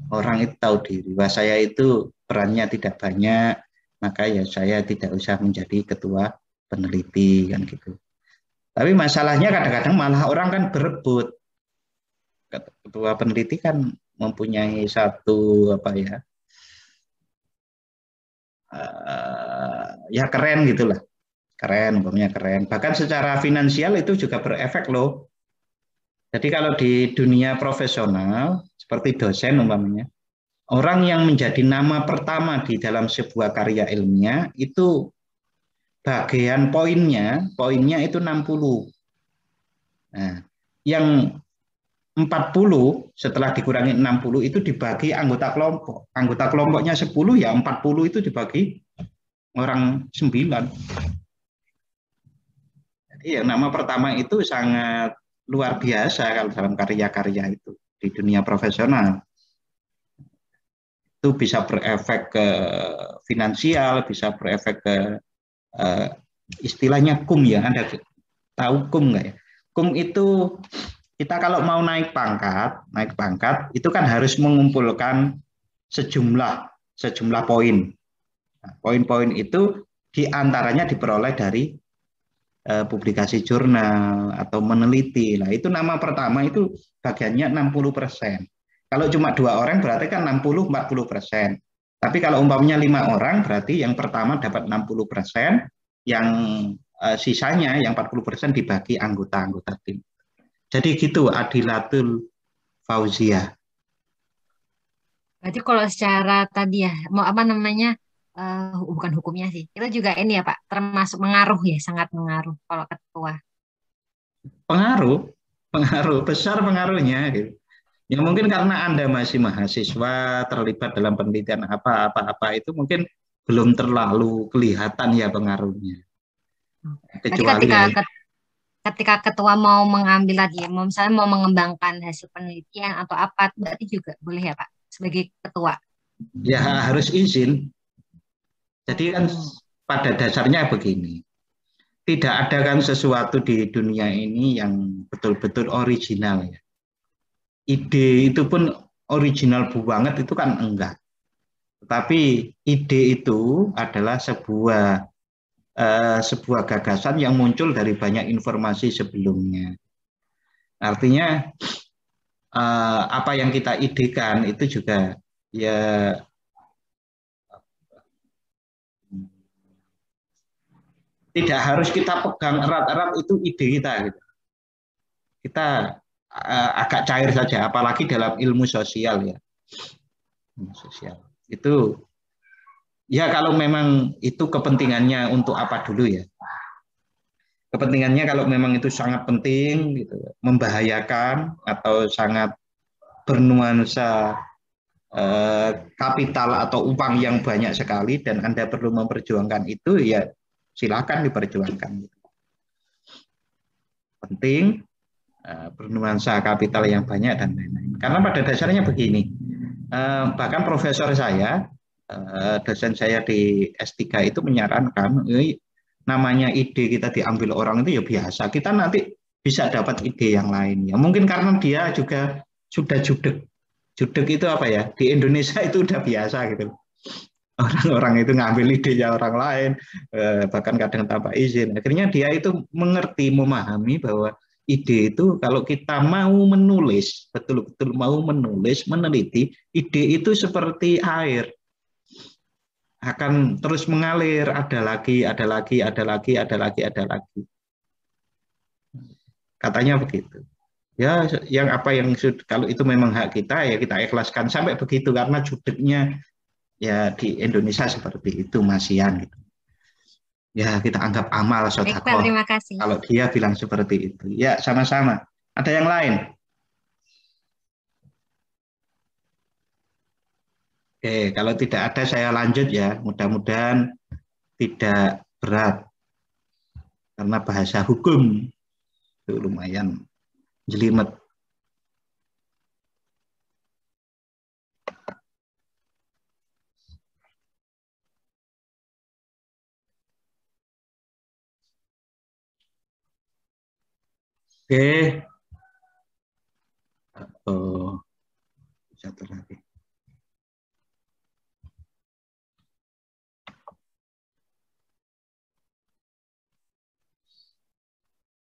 Orang itu tahu diri. Wah saya itu perannya tidak banyak, maka ya saya tidak usah menjadi ketua peneliti kan gitu. Tapi masalahnya kadang-kadang malah orang kan berebut. Ketua peneliti kan mempunyai satu apa ya, ya keren gitulah, keren, umpamanya keren. Bahkan secara finansial itu juga berefek loh. Jadi kalau di dunia profesional seperti dosen umpamanya, orang yang menjadi nama pertama di dalam sebuah karya ilmiah itu bagian poinnya itu 60. Nah, yang 40 setelah dikurangi 60 itu dibagi anggota kelompok. Anggota kelompoknya 10 ya 40 itu dibagi orang 9. Jadi yang nama pertama itu sangat luar biasa kalau dalam karya-karya itu di dunia profesional. Itu bisa berefek ke finansial, bisa berefek ke istilahnya kum ya. Anda tahu kum nggak ya? Kum itu kita kalau mau naik pangkat itu kan harus mengumpulkan sejumlah poin. Nah, poin-poin itu diantaranya diperoleh dari publikasi jurnal atau meneliti. Nah, itu nama pertama itu bagiannya 60%. Kalau cuma 2 orang berarti kan 60-40%. Tapi kalau umpamanya 5 orang berarti yang pertama dapat 60%, yang sisanya yang 40% dibagi anggota-anggota tim. Jadi gitu Adilatul Fauzia. Berarti kalau secara tadi ya, mau apa namanya, bukan hukumnya sih. Kita juga ini ya Pak, termasuk mengaruh ya, sangat mengaruh kalau ketua. Pengaruh besar pengaruhnya. Gitu. Ya mungkin karena Anda masih mahasiswa terlibat dalam penelitian apa itu mungkin belum terlalu kelihatan ya pengaruhnya. Kecuali ketika ketua mau mengambil lagi, mau misalnya mau mengembangkan hasil penelitian atau apa, berarti juga boleh ya Pak sebagai ketua. ya harus izin. Jadi kan pada dasarnya begini, tidak ada kan sesuatu di dunia ini yang betul-betul original ya. Ide itu pun original banget itu kan enggak. Tetapi ide itu adalah sebuah gagasan yang muncul dari banyak informasi sebelumnya. Artinya apa yang kita idekan itu juga ya tidak harus kita pegang erat-erat itu ide kita gitu. Kita agak cair saja, apalagi dalam ilmu sosial ya. Ilmu sosial itu ya kalau memang itu kepentingannya untuk apa dulu ya. Kepentingannya kalau memang itu sangat penting gitu, membahayakan atau sangat bernuansa kapital atau uang yang banyak sekali dan Anda perlu memperjuangkan itu ya silakan diperjuangkan. Penting bernuansa kapital yang banyak dan lain-lain. Karena pada dasarnya begini, bahkan profesor saya, dosen saya di S3 itu menyarankan, namanya ide kita diambil orang itu ya biasa, kita nanti bisa dapat ide yang lain. Ya mungkin karena dia juga sudah judek. Judek itu apa ya? Di Indonesia itu udah biasa gitu. Orang-orang itu ngambil idenya orang lain, bahkan kadang tanpa izin. Akhirnya dia itu mengerti, memahami bahwa ide itu kalau kita mau menulis, betul-betul mau menulis, meneliti, ide itu seperti air. Akan terus mengalir, ada lagi, ada lagi, ada lagi, ada lagi, ada lagi. Katanya begitu. Ya, yang apa yang kalau itu memang hak kita ya kita ikhlaskan sampai begitu karena judeknya ya di Indonesia seperti itu masian gitu. Ya kita anggap amal sedekah. Terima kasih. Kalau dia bilang seperti itu, ya sama-sama. Ada yang lain? Oke, kalau tidak ada saya lanjut ya. Mudah-mudahan tidak berat karena bahasa hukum itu lumayan jelimet. Oke. Oh, satu lagi.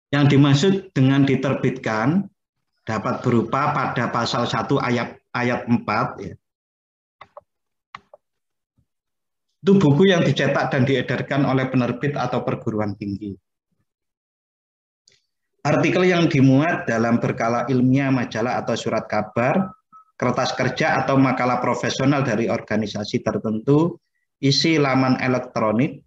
Yang dimaksud dengan diterbitkan dapat berupa pada pasal 1 ayat 4 ya. Itu buku yang dicetak dan diedarkan oleh penerbit atau perguruan tinggi. Artikel yang dimuat dalam berkala ilmiah, majalah atau surat kabar, kertas kerja atau makalah profesional dari organisasi tertentu, isi laman elektronik,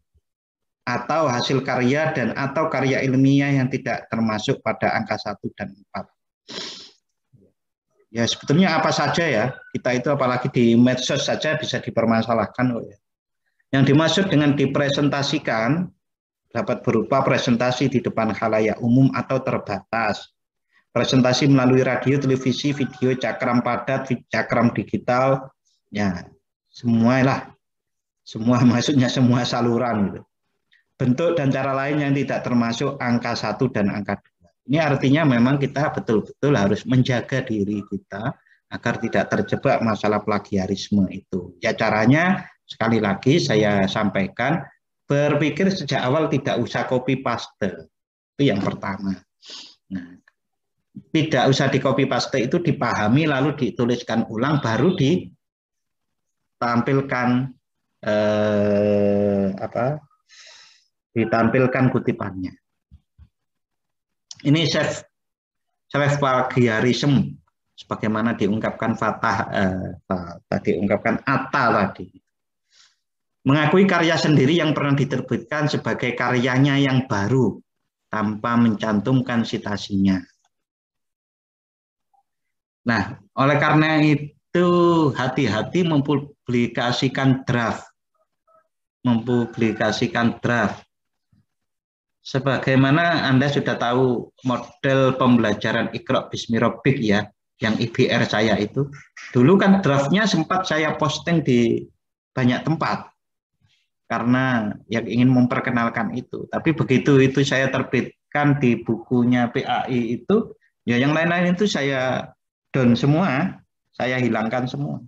atau hasil karya dan atau karya ilmiah yang tidak termasuk pada angka 1 dan 4. Ya sebetulnya apa saja ya, kita itu apalagi di medsos saja bisa dipermasalahkan. Yang dimaksud dengan dipresentasikan dapat berupa presentasi di depan khalayak umum atau terbatas, presentasi melalui radio, televisi, video, cakram padat, cakram digital, ya semualah, semua maksudnya semua saluran gitu. Bentuk dan cara lain yang tidak termasuk angka 1 dan angka 2. Ini artinya memang kita betul-betul harus menjaga diri kita agar tidak terjebak masalah plagiarisme itu. Ya caranya sekali lagi saya sampaikan, berpikir sejak awal tidak usah copy paste. Itu yang pertama. Nah, tidak usah di copy paste itu dipahami lalu dituliskan ulang baru ditampilkan ditampilkan kutipannya. Ini self plagiarism sebagaimana diungkapkan diungkapkan Atta tadi. Mengakui karya sendiri yang pernah diterbitkan sebagai karyanya yang baru tanpa mencantumkan citasinya. Nah, oleh karena itu hati-hati mempublikasikan draft. Sebagaimana Anda sudah tahu model pembelajaran Iqra Bismi Rabbik ya, yang IBR saya itu. Dulu kan draftnya sempat saya posting di banyak tempat karena yang ingin memperkenalkan itu. Tapi begitu itu saya terbitkan di bukunya PAI itu, ya yang lain-lain itu saya down semua, saya hilangkan semua.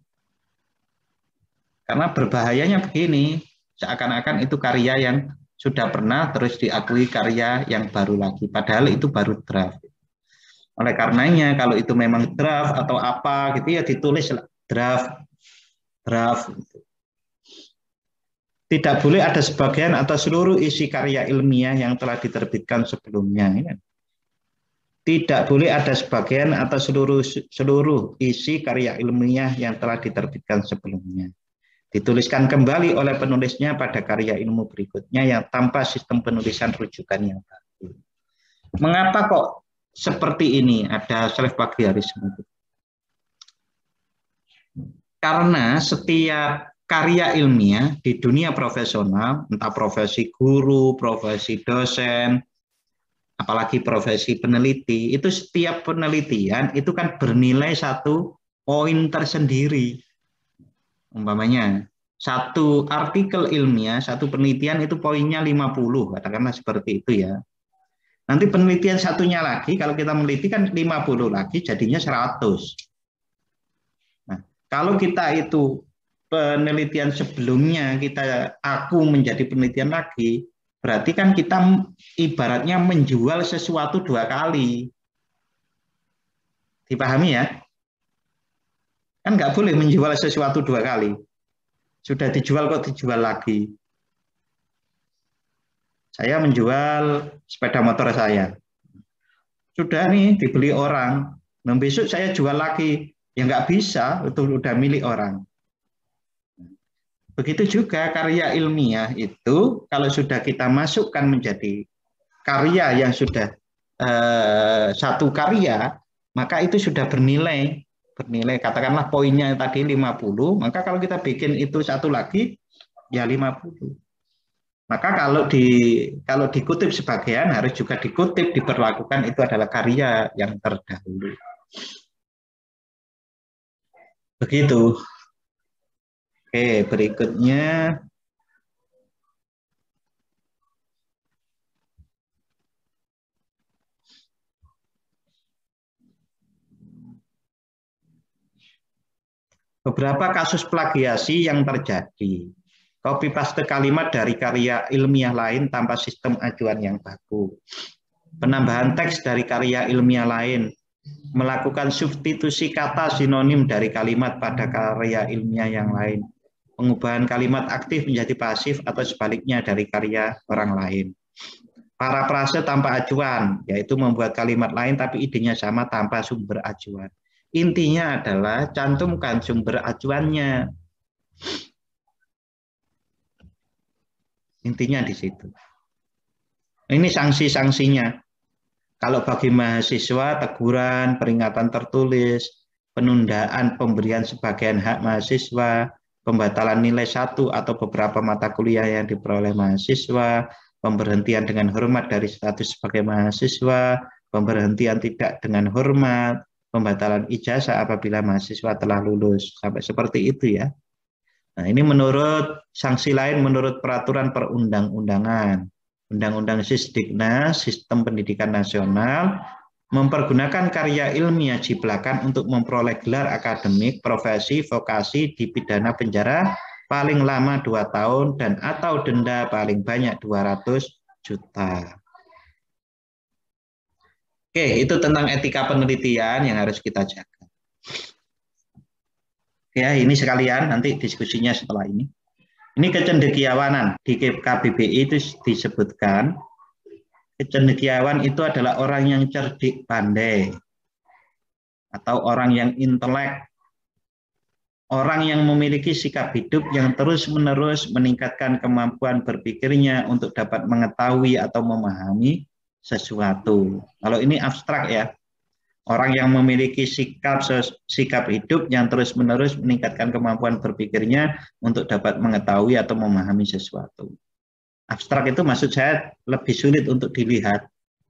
Karena berbahayanya begini, seakan-akan itu karya yang sudah pernah terus diakui karya yang baru lagi, padahal itu baru draft. Oleh karenanya kalau itu memang draft atau apa gitu ya ditulis draft. Tidak boleh ada sebagian atau seluruh isi karya ilmiah yang telah diterbitkan sebelumnya. Tidak boleh ada sebagian atau seluruh isi karya ilmiah yang telah diterbitkan sebelumnya. Dituliskan kembali oleh penulisnya pada karya ilmu berikutnya yang tanpa sistem penulisan rujukan yang baru. Mengapa kok seperti ini ada self-plagiarisme? Karena setiap karya ilmiah di dunia profesional, entah profesi guru, profesi dosen, apalagi profesi peneliti, itu setiap penelitian itu kan bernilai satu poin tersendiri. Umpamanya, satu artikel ilmiah, satu penelitian itu poinnya 50, katakanlah seperti itu ya. Nanti penelitian satunya lagi, kalau kita meneliti kan 50 lagi, jadinya 100. Nah, kalau kita itu penelitian sebelumnya, aku menjadi penelitian lagi, berarti kan kita ibaratnya menjual sesuatu 2 kali. Dipahami ya? Kan nggak boleh menjual sesuatu 2 kali. Sudah dijual kok dijual lagi. Saya menjual sepeda motor saya. Sudah nih dibeli orang. Nah, besok saya jual lagi. Ya nggak bisa, itu udah milik orang. Begitu juga karya ilmiah itu kalau sudah kita masukkan menjadi karya yang sudah satu karya, maka itu sudah bernilai katakanlah poinnya tadi 50, maka kalau kita bikin itu satu lagi ya 50. Maka kalau dikutip sebagian harus juga dikutip diperlakukan itu adalah karya yang terdahulu. Begitu. Oke, berikutnya beberapa kasus plagiasi yang terjadi. Copy paste kalimat dari karya ilmiah lain tanpa sistem acuan yang baku. Penambahan teks dari karya ilmiah lain. Melakukan substitusi kata sinonim dari kalimat pada karya ilmiah yang lain. Pengubahan kalimat aktif menjadi pasif atau sebaliknya dari karya orang lain. Parafrase tanpa acuan, yaitu membuat kalimat lain tapi idenya sama tanpa sumber acuan. Intinya adalah cantumkan sumber acuannya. Intinya di situ. Ini sanksi-sanksinya. Kalau bagi mahasiswa, teguran, peringatan tertulis, penundaan pemberian sebagian hak mahasiswa, pembatalan nilai 1 atau beberapa mata kuliah yang diperoleh mahasiswa, pemberhentian dengan hormat dari status sebagai mahasiswa, pemberhentian tidak dengan hormat, pembatalan ijazah apabila mahasiswa telah lulus. Sampai seperti itu ya. Nah, ini menurut sanksi lain menurut peraturan perundang-undangan. Undang-Undang Sisdiknas, Sistem Pendidikan Nasional, mempergunakan karya ilmiah jiplakan untuk memperoleh gelar akademik, profesi, vokasi, dipidana penjara paling lama 2 tahun dan atau denda paling banyak 200 juta. Oke, itu tentang etika penelitian yang harus kita jaga. Ya, ini sekalian nanti diskusinya setelah ini. Ini kecendekiawanan di KBBI itu disebutkan kecendekiawan itu adalah orang yang cerdik pandai atau orang yang intelek, orang yang memiliki sikap hidup yang terus-menerus meningkatkan kemampuan berpikirnya untuk dapat mengetahui atau memahami sesuatu. Kalau ini abstrak ya. Orang yang memiliki sikap hidup yang terus-menerus meningkatkan kemampuan berpikirnya untuk dapat mengetahui atau memahami sesuatu. Abstrak itu maksud saya lebih sulit untuk dilihat.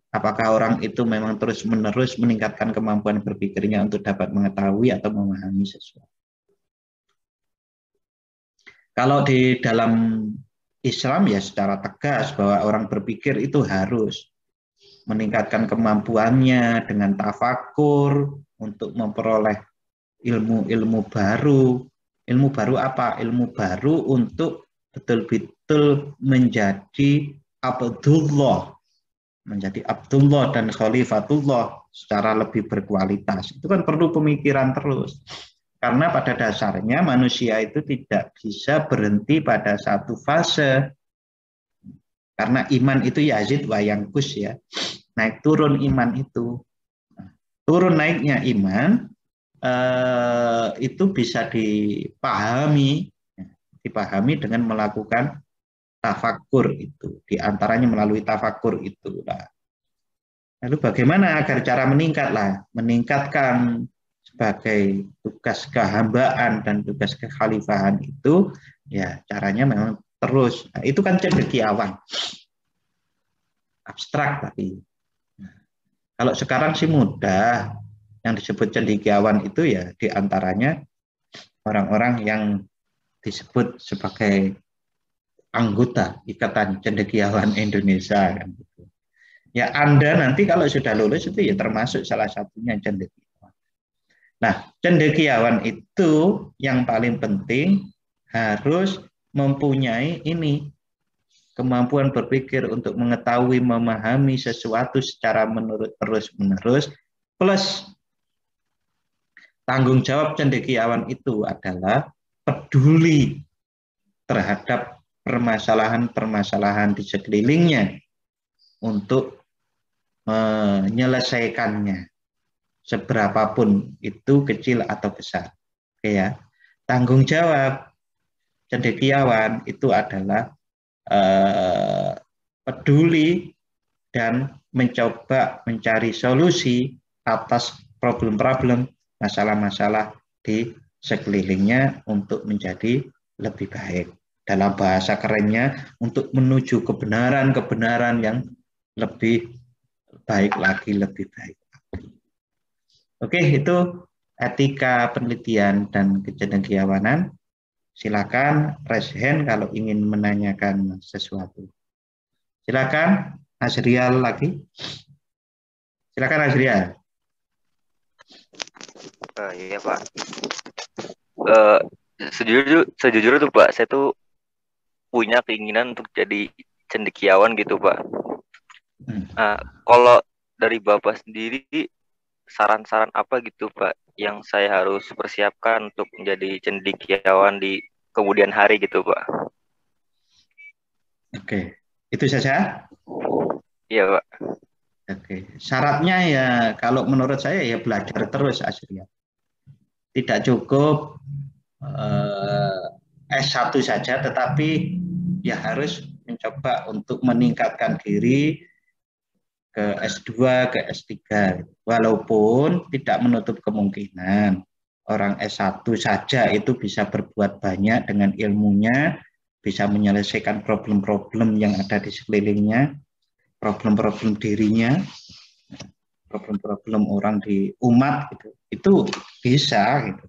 Apakah orang itu memang terus-menerus meningkatkan kemampuan berpikirnya untuk dapat mengetahui atau memahami sesuatu. Kalau di dalam Islam ya secara tegas bahwa orang berpikir itu harus meningkatkan kemampuannya dengan tafakur untuk memperoleh ilmu-ilmu baru. Ilmu baru apa? Ilmu baru untuk betul-betul menjadi Abdullah, dan Khalifatullah secara lebih berkualitas. Itu kan perlu pemikiran terus. Karena pada dasarnya manusia itu tidak bisa berhenti pada satu fase. Karena iman itu yazid wa yanqus ya. Naik turun iman itu. Turun naiknya iman itu bisa dipahami dengan melakukan tafakur itu. Di antaranya melalui tafakur itu. Lalu bagaimana agar cara meningkatkan sebagai tugas kehambaan dan tugas kekhalifahan itu, ya caranya memang terus. Nah, itu kan cendekiawan, abstrak tapi. Nah, kalau sekarang sih mudah, yang disebut cendekiawan itu ya diantaranya orang-orang yang disebut sebagai anggota Ikatan Cendekiawan Indonesia kan gitu. Ya Anda nanti kalau sudah lulus itu ya termasuk salah satunya cendekiawan. Nah, cendekiawan itu yang paling penting harus mempunyai ini kemampuan berpikir untuk mengetahui, memahami sesuatu secara terus-menerus, plus tanggung jawab cendekiawan itu adalah peduli terhadap permasalahan-permasalahan di sekelilingnya untuk menyelesaikannya. Seberapapun itu kecil atau besar. Oke ya. Tanggung jawab cendekiawan itu adalah peduli dan mencoba mencari solusi atas problem-problem, masalah-masalah di sekelilingnya untuk menjadi lebih baik. Dalam bahasa kerennya, untuk menuju kebenaran-kebenaran yang lebih baik lagi, lebih baik. Oke, itu etika penelitian dan kecendekiawanan. Silakan raise hand kalau ingin menanyakan sesuatu. Silakan, Azrial lagi. Silakan Azrial. Iya Pak. Sejujurnya tuh Pak, saya tuh punya keinginan untuk jadi cendekiawan gitu Pak. Kalau dari Bapak sendiri, saran-saran apa gitu Pak yang saya harus persiapkan untuk menjadi cendekiawan di kemudian hari gitu Pak? Oke, itu saja? Iya Pak. Oke, syaratnya ya kalau menurut saya ya belajar terus Azrial. Tidak cukup S1 saja, tetapi ya harus mencoba untuk meningkatkan diri ke S2, ke S3. Walaupun tidak menutup kemungkinan orang S1 saja itu bisa berbuat banyak dengan ilmunya, bisa menyelesaikan problem-problem yang ada di sekelilingnya, problem-problem dirinya, problem-problem orang di umat gitu. Itu bisa gitu.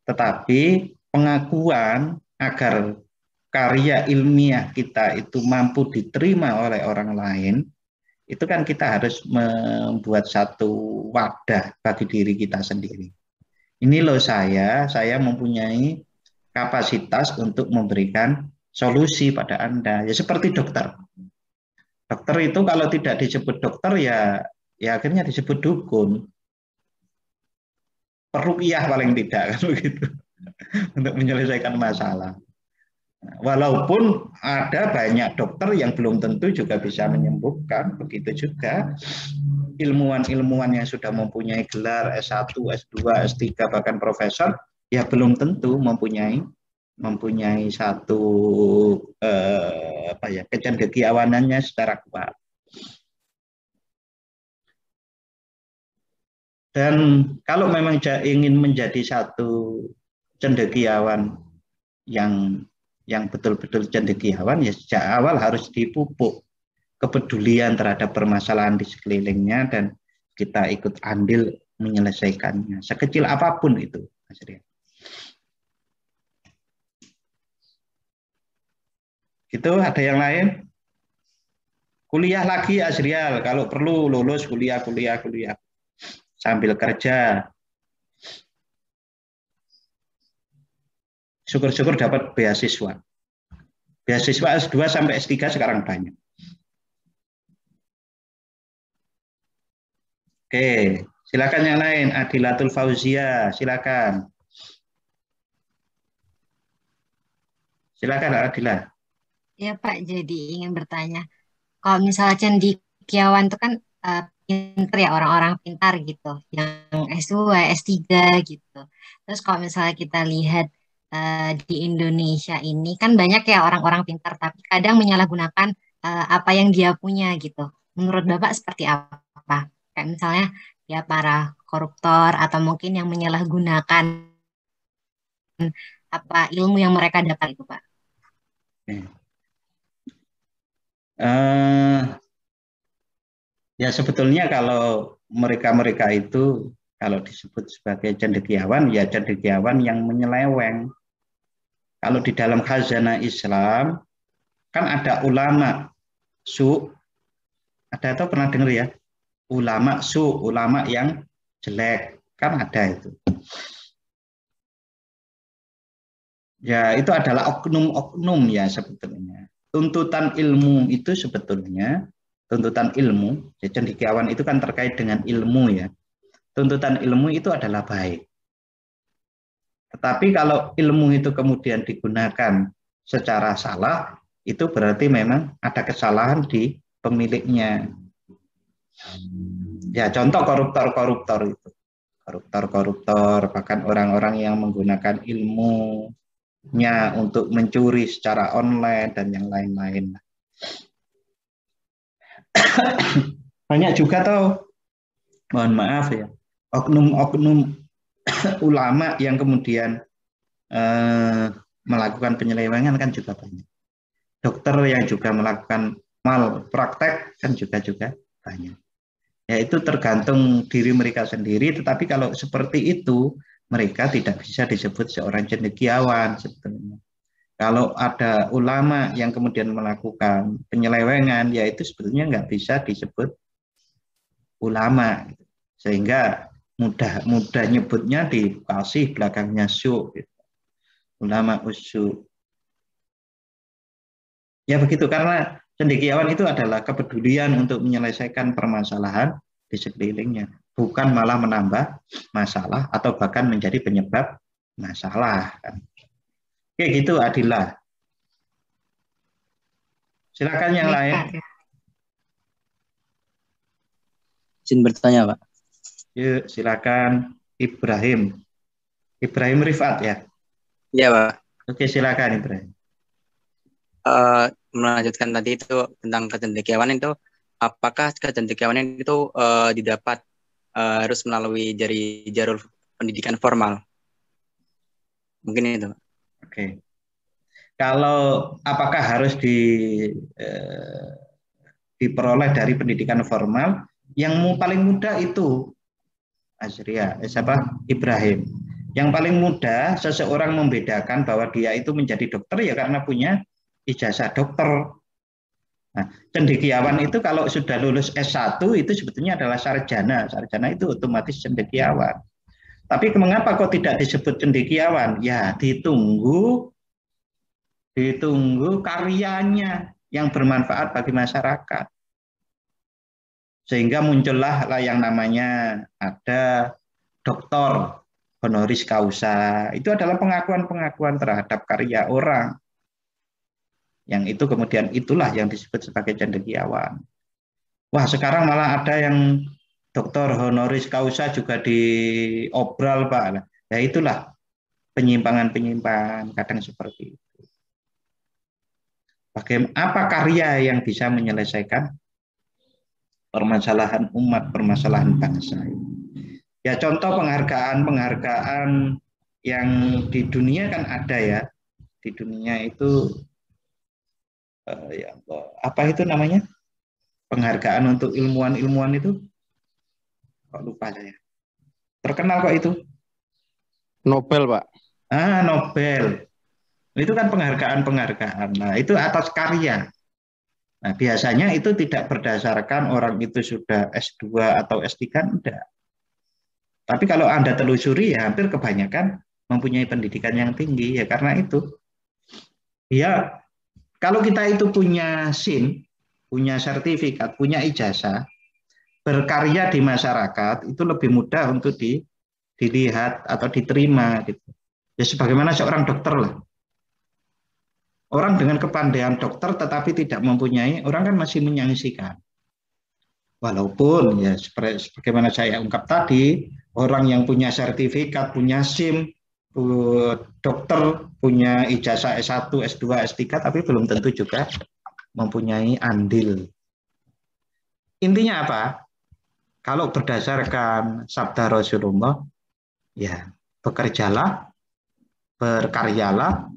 Tetapi pengakuan agar karya ilmiah kita itu mampu diterima oleh orang lain, itu kan kita harus membuat satu wadah bagi diri kita sendiri. Ini loh saya mempunyai kapasitas untuk memberikan solusi pada Anda. Ya seperti dokter. Dokter itu kalau tidak disebut dokter ya akhirnya disebut dukun. Peruqyah paling tidak kan begitu. Untuk menyelesaikan masalah. Walaupun ada banyak dokter yang belum tentu juga bisa menyembuhkan, begitu juga ilmuwan-ilmuwan yang sudah mempunyai gelar S1, S2, S3 bahkan profesor ya belum tentu mempunyai satu kecendekiawanannya secara kuat. Dan kalau memang ingin menjadi satu cendekiawan yang betul-betul cendekiawan ya sejak awal harus dipupuk kepedulian terhadap permasalahan di sekelilingnya dan kita ikut andil menyelesaikannya, sekecil apapun itu, Mas Rian. Gitu, ada yang lain? Kuliah lagi, Azrial. Kalau perlu lulus kuliah. Sambil kerja. Syukur-syukur dapat beasiswa. Beasiswa S2 sampai S3 sekarang banyak. Oke, silakan yang lain. Adilatul Fauzia, silakan. Silakan Adila. Ya Pak, jadi ingin bertanya, kalau misalnya cendekiawan itu kan pintar ya, orang-orang pintar gitu, yang S2, S3 gitu. Terus kalau misalnya kita lihat di Indonesia ini kan banyak ya orang-orang pintar, tapi kadang menyalahgunakan apa yang dia punya gitu. Menurut Bapak seperti apa? Kayak misalnya ya para koruptor atau mungkin yang menyalahgunakan apa ilmu yang mereka dapat itu Pak. Ya sebetulnya kalau mereka-mereka itu kalau disebut sebagai cendekiawan, ya cendekiawan yang menyeleweng. Kalau di dalam khazanah Islam kan ada ulama su, ada atau pernah dengar ya? Ulama su, ulama yang jelek, kan ada itu. Ya itu adalah oknum-oknum ya sebetulnya. Tuntutan ilmu itu sebetulnya, tuntutan ilmu, ya, cendekiawan itu kan terkait dengan ilmu ya. Tuntutan ilmu itu adalah baik. Tetapi kalau ilmu itu kemudian digunakan secara salah, itu berarti memang ada kesalahan di pemiliknya. Ya contoh koruptor-koruptor itu. Koruptor-koruptor, bahkan orang-orang yang menggunakan ilmunya untuk mencuri secara online dan yang lain-lain. Banyak juga tuh, mohon maaf ya, oknum-oknum ulama yang kemudian melakukan penyelewengan kan juga banyak. Dokter yang juga melakukan malpraktek kan juga banyak. Ya itu tergantung diri mereka sendiri, tetapi kalau seperti itu mereka tidak bisa disebut seorang cendekiawan sebetulnya. Kalau ada ulama yang kemudian melakukan penyelewengan, ya itu sebetulnya nggak bisa disebut ulama, sehingga mudah nyebutnya dikasih belakangnya su, gitu. Ulama usu. Ya begitu, karena cendekiawan itu adalah kepedulian untuk menyelesaikan permasalahan di sekelilingnya, bukan malah menambah masalah atau bahkan menjadi penyebab masalah. Oke gitu Adila. Silakan yang lain. Izin bertanya Pak. Yuk silakan Ibrahim. Ibrahim Rifat ya. Iya Pak. Oke silakan Ibrahim. Melanjutkan tadi itu tentang kecendekiawan itu, apakah kecendekiawan itu didapat harus melalui jalur pendidikan formal? Mungkin itu. Oke. Kalau apakah harus diperoleh dari pendidikan formal? Yang paling mudah itu Azria, Ibrahim. Yang paling mudah seseorang membedakan bahwa dia itu menjadi dokter ya karena punya ijazah dokter. Nah, cendekiawan itu kalau sudah lulus S1 itu sebetulnya adalah sarjana. Sarjana itu otomatis cendekiawan. Tapi mengapa kok tidak disebut cendekiawan? Ya, ditunggu karyanya yang bermanfaat bagi masyarakat. Sehingga muncullah yang namanya ada doktor honoris causa. Itu adalah pengakuan-pengakuan terhadap karya orang. Yang itu kemudian itulah yang disebut sebagai cendekiawan. Wah, sekarang malah ada yang doktor honoris causa juga diobral, Pak. Ya itulah penyimpangan-penyimpangan kadang seperti itu. Bagaimana apa karya yang bisa menyelesaikan permasalahan umat, permasalahan bangsa ini? Ya contoh penghargaan yang di dunia kan ada ya. Di dunia itu apa itu namanya? penghargaan untuk ilmuwan-ilmuwan itu? Kok lupa saya. Terkenal kok itu. Nobel, Pak. Nobel. Itu kan penghargaan-penghargaan. Nah, itu atas karya. Nah, biasanya itu tidak berdasarkan orang itu sudah S2 atau S3, enggak. Tapi kalau Anda telusuri ya hampir kebanyakan mempunyai pendidikan yang tinggi ya karena itu. Ya, kalau kita itu punya SIM, punya sertifikat, punya ijazah, berkarya di masyarakat itu lebih mudah untuk dilihat atau diterima gitu. Ya sebagaimana seorang dokter lah. Orang dengan kepandaian dokter tetapi tidak mempunyai, orang kan masih menyangsikan. Walaupun ya sebagaimana saya ungkap tadi, orang yang punya sertifikat, punya SIM, dokter, punya ijazah S1, S2, S3, tapi belum tentu juga mempunyai andil. Intinya apa? Kalau berdasarkan sabda Rasulullah, ya bekerjalah, berkaryalah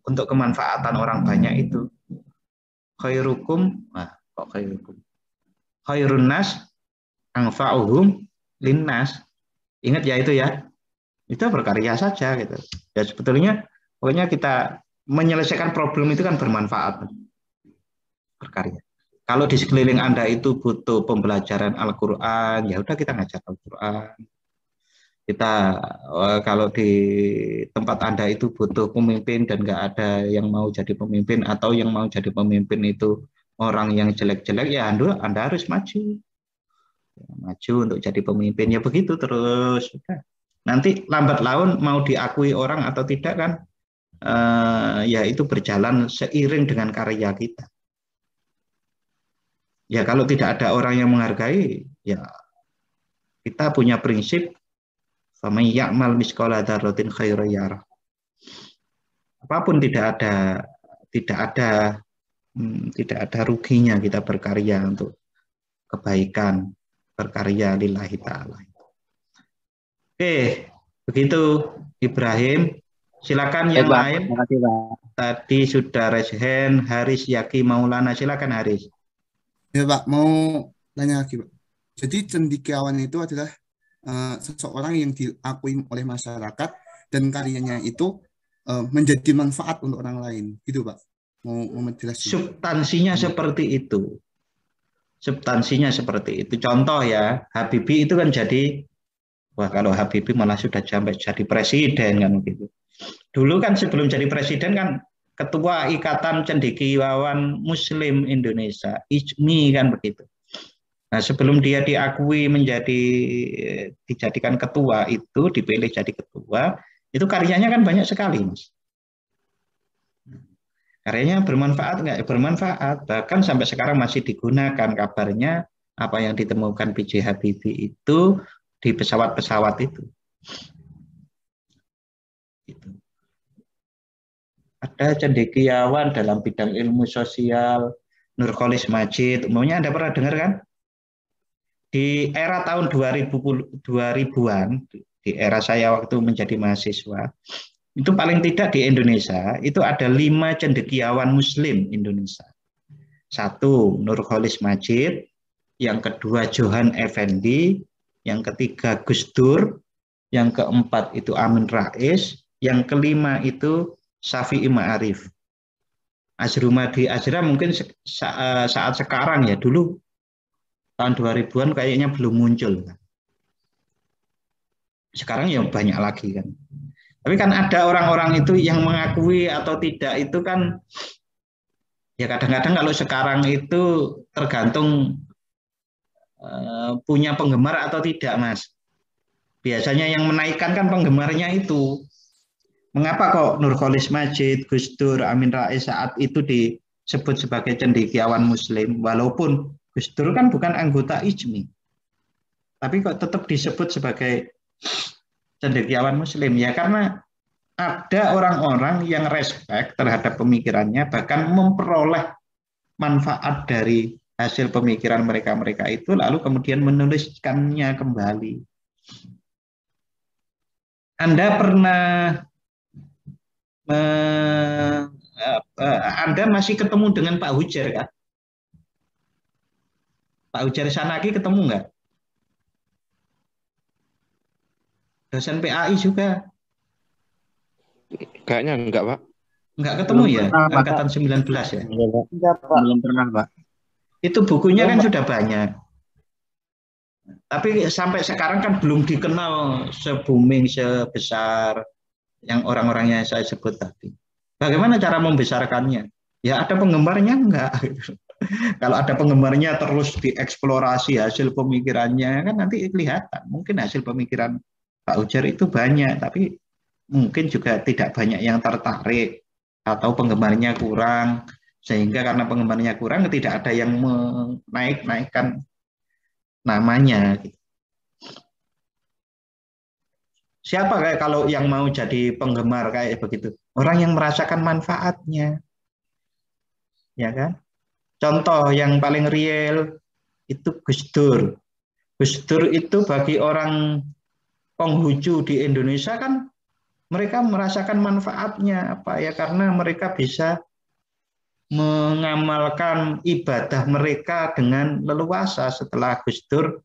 untuk kemanfaatan orang banyak itu. Khairukum, kok khairukum? Khairun nas anfa'uhum linnas. Ingat ya itu ya. Itu berkarya saja gitu. Ya sebetulnya pokoknya kita menyelesaikan problem itu kan bermanfaat. Berkarya. Kalau di sekeliling Anda itu butuh pembelajaran Al-Qur'an, ya udah kita ngajar Al-Qur'an. Kita kalau di tempat Anda itu butuh pemimpin dan nggak ada yang mau jadi pemimpin atau yang mau jadi pemimpin itu orang yang jelek-jelek, ya Anda harus maju. Maju untuk jadi pemimpin, ya begitu terus. Nanti lambat laun mau diakui orang atau tidak kan, ya itu berjalan seiring dengan karya kita. Ya kalau tidak ada orang yang menghargai, ya kita punya prinsip faman ya'mal misqala dzarratin khairan yarah. Apapun tidak ada ruginya kita berkarya untuk kebaikan, berkarya lillahi ta'ala. Oke, begitu Ibrahim. Silakan yang lain. Terima kasih, Pak. Tadi sudah raise hand Haris Yaki Maulana. Silakan Haris. Ya Pak, mau tanya lagi Pak. Jadi cendekiawan itu adalah seseorang yang diakui oleh masyarakat dan karyanya itu menjadi manfaat untuk orang lain, gitu Pak. Mau menjelaskan. Substansinya seperti itu. Substansinya seperti itu. Contoh ya, Habibie itu kan jadi, wah kalau Habibie malah sudah sampai jadi presiden kan begitu. Dulu kan sebelum jadi presiden kan Ketua Ikatan Cendekiawan Muslim Indonesia, IJMI kan begitu. Nah, sebelum dia diakui dijadikan ketua itu, dipilih jadi ketua, itu karyanya kan banyak sekali, Mas. Karyanya bermanfaat nggak? Bermanfaat, bahkan sampai sekarang masih digunakan. Kabarnya apa yang ditemukan B.J. Habibie itu di pesawat-pesawat itu. Ada cendekiawan dalam bidang ilmu sosial, Nurcholish Madjid, umumnya Anda pernah dengar kan? Di era tahun 2000-an, di era saya waktu menjadi mahasiswa, itu paling tidak di Indonesia, itu ada 5 cendekiawan Muslim Indonesia. 1, Nurcholish Madjid, yang kedua Johan Effendi, yang ketiga Gus Dur, yang keempat itu Amin Rais, yang kelima itu Syafi'i Ma'arif. Azrumadi Azra mungkin saat sekarang ya, dulu tahun 2000-an kayaknya belum muncul. Sekarang ya banyak lagi kan. Tapi kan ada orang-orang itu yang mengakui atau tidak itu kan, ya kadang-kadang kalau sekarang itu tergantung punya penggemar atau tidak, Mas. Biasanya yang menaikkan kan penggemarnya itu. Mengapa kok Nurcholish Madjid, Gus Dur, Amin Rais saat itu disebut sebagai cendekiawan Muslim, walaupun Gus Dur kan bukan anggota IJMI, tapi kok tetap disebut sebagai cendekiawan Muslim? Ya karena ada orang-orang yang respect terhadap pemikirannya, bahkan memperoleh manfaat dari hasil pemikiran mereka itu, lalu kemudian menuliskannya kembali. Anda pernah Anda masih ketemu dengan Pak Hujar kan? Pak Ujar Sanaki ketemu nggak? Dosen PAI juga. Kayaknya enggak, Pak. Nggak ketemu Belum ya? pernah, Pak. Angkatan 19 ya? Enggak, Pak. Enggak, Pak. Belum pernah, Pak. Itu bukunya Belum, kan Pak. sudah banyak. Tapi sampai sekarang kan belum dikenal se-booming, sebesar yang orang-orangnya saya sebut tadi. Bagaimana cara membesarkannya? Ya ada penggemarnya enggak? Kalau ada penggemarnya terus dieksplorasi hasil pemikirannya kan nanti kelihatan. Mungkin hasil pemikiran Pak Ujar itu banyak, tapi mungkin juga tidak banyak yang tertarik atau penggemarnya kurang, sehingga karena penggemarnya kurang tidak ada yang menaikkan namanya. Siapa kayak kalau yang mau jadi penggemar kayak begitu? Orang yang merasakan manfaatnya, ya kan? Contoh yang paling real itu Gus Dur. Gus Dur itu bagi orang Konghucu di Indonesia kan mereka merasakan manfaatnya apa ya, karena mereka bisa mengamalkan ibadah mereka dengan leluasa setelah Gus Dur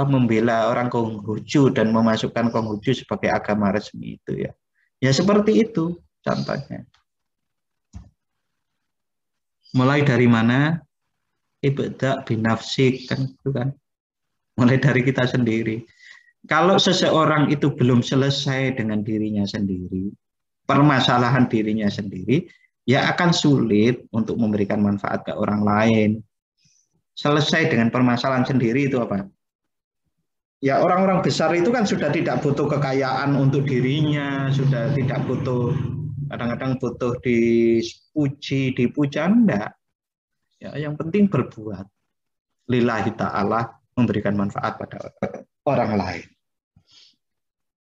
membela orang Konghucu dan memasukkan Konghucu sebagai agama resmi itu ya. Ya seperti itu contohnya. Mulai dari mana? Ibda' binafsik kan itu kan. Mulai dari kita sendiri. Kalau seseorang itu belum selesai dengan dirinya sendiri, permasalahan dirinya sendiri, ya akan sulit untuk memberikan manfaat ke orang lain. Selesai dengan permasalahan sendiri itu apa? Ya orang-orang besar itu kan sudah tidak butuh kekayaan untuk dirinya, sudah tidak butuh, kadang-kadang butuh dipuji, dipuja, enggak. Ya, yang penting berbuat. Lillahi ta'ala, memberikan manfaat pada orang lain.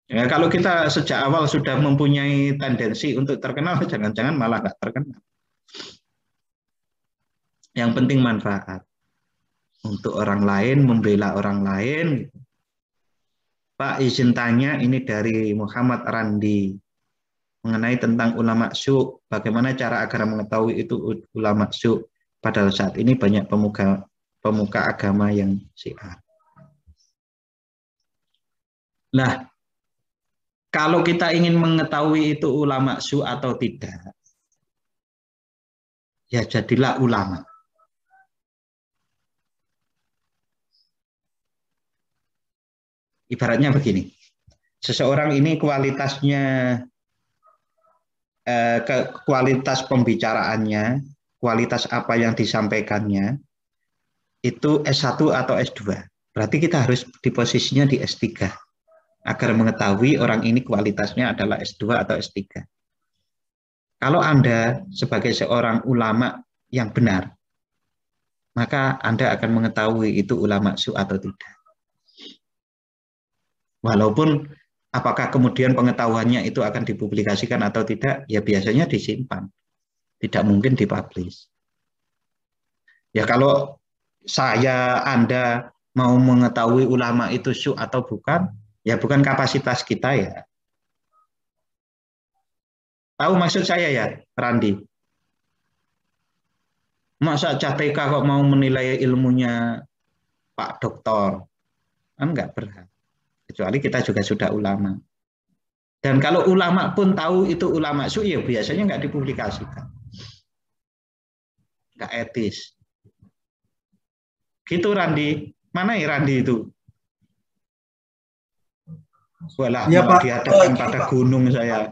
Ya, kalau kita sejak awal sudah mempunyai tendensi untuk terkenal, jangan-jangan malah nggak terkenal. Yang penting manfaat. Untuk orang lain, membela orang lain. Pak, izin tanya, ini dari Muhammad Randi. Mengenai tentang ulama su, bagaimana cara agar mengetahui itu ulama su? Padahal saat ini banyak pemuka agama yang syiar. Nah, kalau kita ingin mengetahui itu ulama su atau tidak, ya jadilah ulama. Ibaratnya begini, seseorang ini kualitasnya, kualitas pembicaraannya, kualitas apa yang disampaikannya, itu S1 atau S2. Berarti kita harus di posisinya di S3. Agar mengetahui orang ini kualitasnya adalah S2 atau S3. Kalau Anda sebagai seorang ulama yang benar, maka Anda akan mengetahui itu ulama su atau tidak. Walaupun apakah kemudian pengetahuannya itu akan dipublikasikan atau tidak, ya biasanya disimpan. Tidak mungkin dipublish. Ya kalau Anda mau mengetahui ulama itu su atau bukan, ya bukan kapasitas kita ya. Tahu maksud saya ya, Randi? Masa CTK kok mau menilai ilmunya Pak Doktor? Kan nggak berhak. Kecuali kita juga sudah ulama. Dan kalau ulama pun tahu itu ulama su, ya biasanya nggak dipublikasikan. Nggak etis. Gitu Randi. Mana ya Randi itu? Walah, Ya, Pak. dihadapkan pada Pak. gunung saya.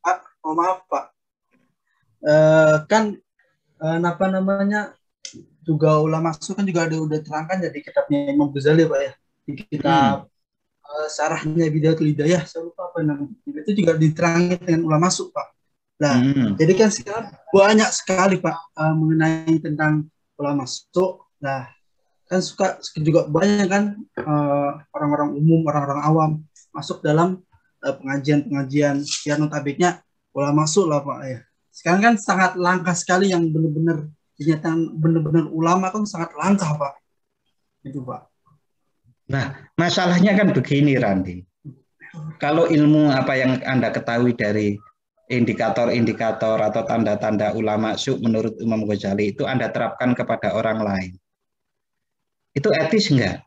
Pak, oh, maaf Pak. Kan apa namanya juga ulama su kan juga udah terangkan jadi kitabnya Imam Ghazali Pak ya. Di kitab Syarahnya Bidayatul Hidayah, saya lupa apa namanya. Itu juga diterangin dengan ulama su Pak. Nah, jadi kan sekarang banyak sekali Pak mengenai tentang ulama su. Nah, kan juga banyak kan orang-orang umum, orang-orang awam masuk dalam pengajian-pengajian yang notabene ulama su lah Pak ya. Sekarang kan sangat langka sekali yang benar-benar dinyatakan benar-benar ulama kan sangat langka Pak. Itu Pak. Nah, masalahnya kan begini Randi. Kalau ilmu apa yang Anda ketahui dari indikator-indikator atau tanda-tanda ulama su menurut Imam Ghazali itu Anda terapkan kepada orang lain. Itu etis enggak?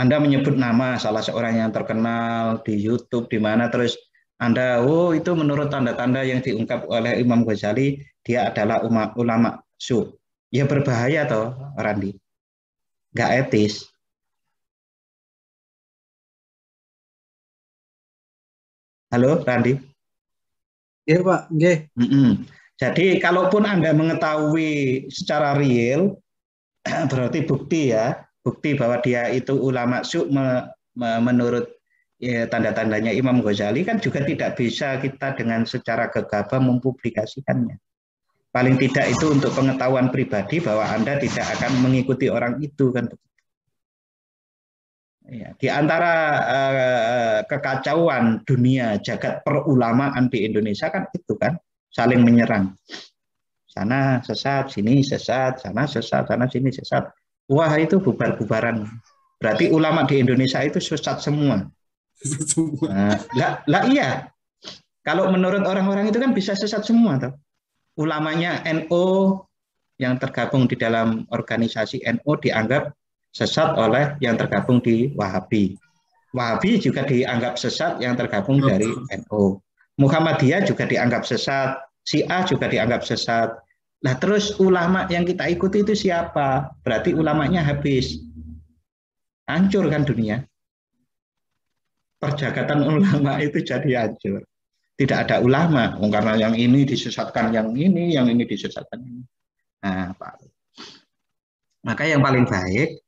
Anda menyebut nama salah seorang yang terkenal di YouTube, di mana terus Anda, oh itu menurut tanda-tanda yang diungkap oleh Imam Ghazali, dia adalah ulama su. Ya berbahaya toh, Randi. Nggak etis. Halo, Randi? Iya Pak, nggih. Jadi kalaupun Anda mengetahui secara real, berarti bukti ya, bukti bahwa dia itu ulama su menurut ya, tanda-tandanya Imam Ghazali kan juga tidak bisa kita dengan secara gegabah mempublikasikannya. Paling tidak itu untuk pengetahuan pribadi bahwa Anda tidak akan mengikuti orang itu kan. Ya, di antara kekacauan dunia jagat perulamaan di Indonesia kan itu kan saling menyerang. Sana sesat, sini sesat, sana sesat, sana sini sesat. Wah itu bubar-bubaran. Berarti ulama di Indonesia itu sesat semua. Lah iya. Kalau menurut orang-orang itu kan bisa sesat semua toh. Ulamanya NU yang tergabung di dalam organisasi NU dianggap sesat oleh yang tergabung di Wahabi. Wahabi juga dianggap sesat yang tergabung dari NU. Muhammadiyah juga dianggap sesat, Syiah juga dianggap sesat. Nah terus ulama yang kita ikuti itu siapa? Berarti ulamanya habis. Hancur kan dunia. Perjagatan ulama itu jadi hancur. Tidak ada ulama, karena yang ini disesatkan yang ini disesatkan ini. Nah, Pak. Maka yang paling baik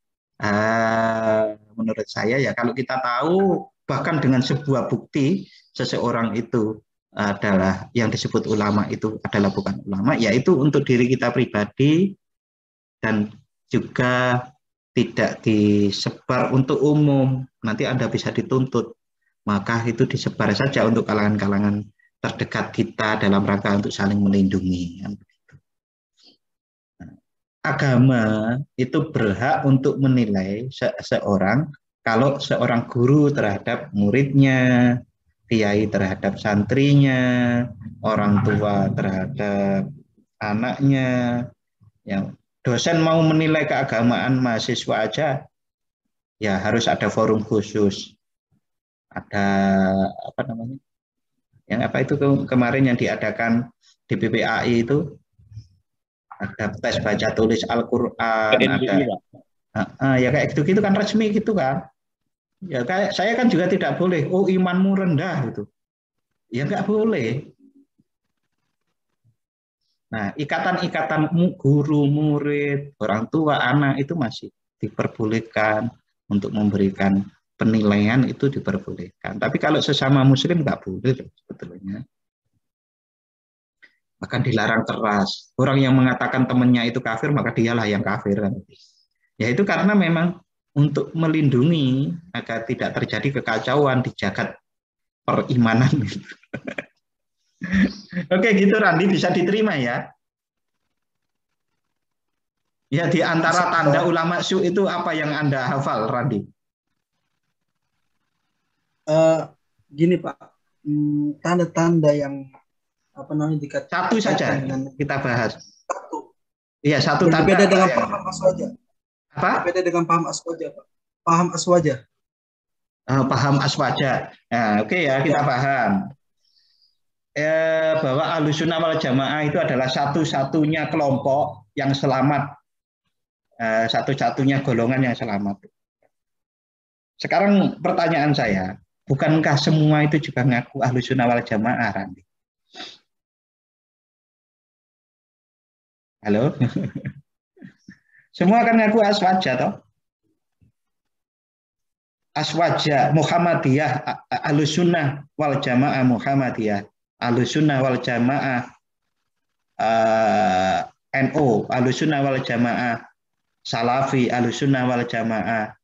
menurut saya ya kalau kita tahu bahkan dengan sebuah bukti seseorang itu adalah yang disebut ulama itu adalah bukan ulama, yaitu untuk diri kita pribadi dan juga tidak disebar untuk umum. Nanti Anda bisa dituntut. Maka itu disebar saja untuk kalangan-kalangan terdekat kita dalam rangka untuk saling melindungi. Agama itu berhak untuk menilai seseorang kalau seorang guru terhadap muridnya, kiai terhadap santrinya, orang tua terhadap anaknya. Yang dosen mau menilai keagamaan mahasiswa aja, ya harus ada forum khusus. Ada apa namanya? Yang apa itu kemarin yang diadakan di BPAI itu ada tes baca tulis Al-Qur'an, ada ya kayak gitu kan resmi gitu kan. Ya kayak saya kan juga tidak boleh, oh imanmu rendah gitu. Ya nggak boleh. Nah, ikatan-ikatan guru, murid, orang tua, anak itu masih diperbolehkan untuk memberikan penilaian itu diperbolehkan. Tapi kalau sesama muslim nggak boleh sebetulnya. Bahkan dilarang keras. Orang yang mengatakan temannya itu kafir, maka dialah yang kafir. Ya itu karena memang untuk melindungi agar tidak terjadi kekacauan di jagat perimanan. Oke gitu Randi, bisa diterima ya? Ya di antara tanda ulama su itu apa yang Anda hafal Randi? Gini Pak, tanda-tanda yang apa namanya dikatakan satu saja kita bahas. Satu. Iya satu tanda. Berbeda dengan paham aswaja. Apa? Berbeda dengan paham aswaja Pak. Paham aswaja. Paham aswaja. Nah, oke ya kita paham. Bahwa Ahlussunnah wal Jamaah itu adalah satu-satunya kelompok yang selamat, satu-satunya golongan yang selamat. Sekarang pertanyaan saya, bukankah semua itu juga ngaku Ahlussunnah wal Jamaah, Randi? Halo? Semua kan ngaku aswaja toh? Aswaja Muhammadiyah, Ahlussunnah wal Jamaah Muhammadiyah, Ahlussunnah wal Jamaah NU, Ahlussunnah wal Jamaah Salafi, Ahlussunnah wal Jamaah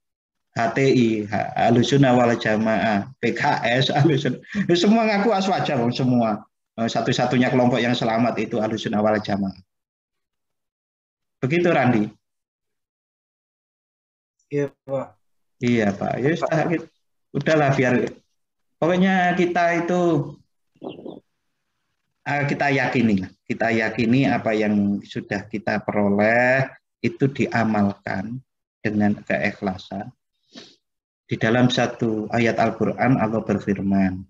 HTI, Ahlussunnah wal Jamaah PKS, Ahlussunnah. Semua ngaku aswaja semua. Satu-satunya kelompok yang selamat itu Ahlussunnah wal Jamaah. Begitu Randi? Iya Pak. Iya Pak. Ya udahlah biar pokoknya kita itu kita yakini apa yang sudah kita peroleh itu diamalkan dengan keikhlasan. Di dalam satu ayat Al-Quran Allah berfirman,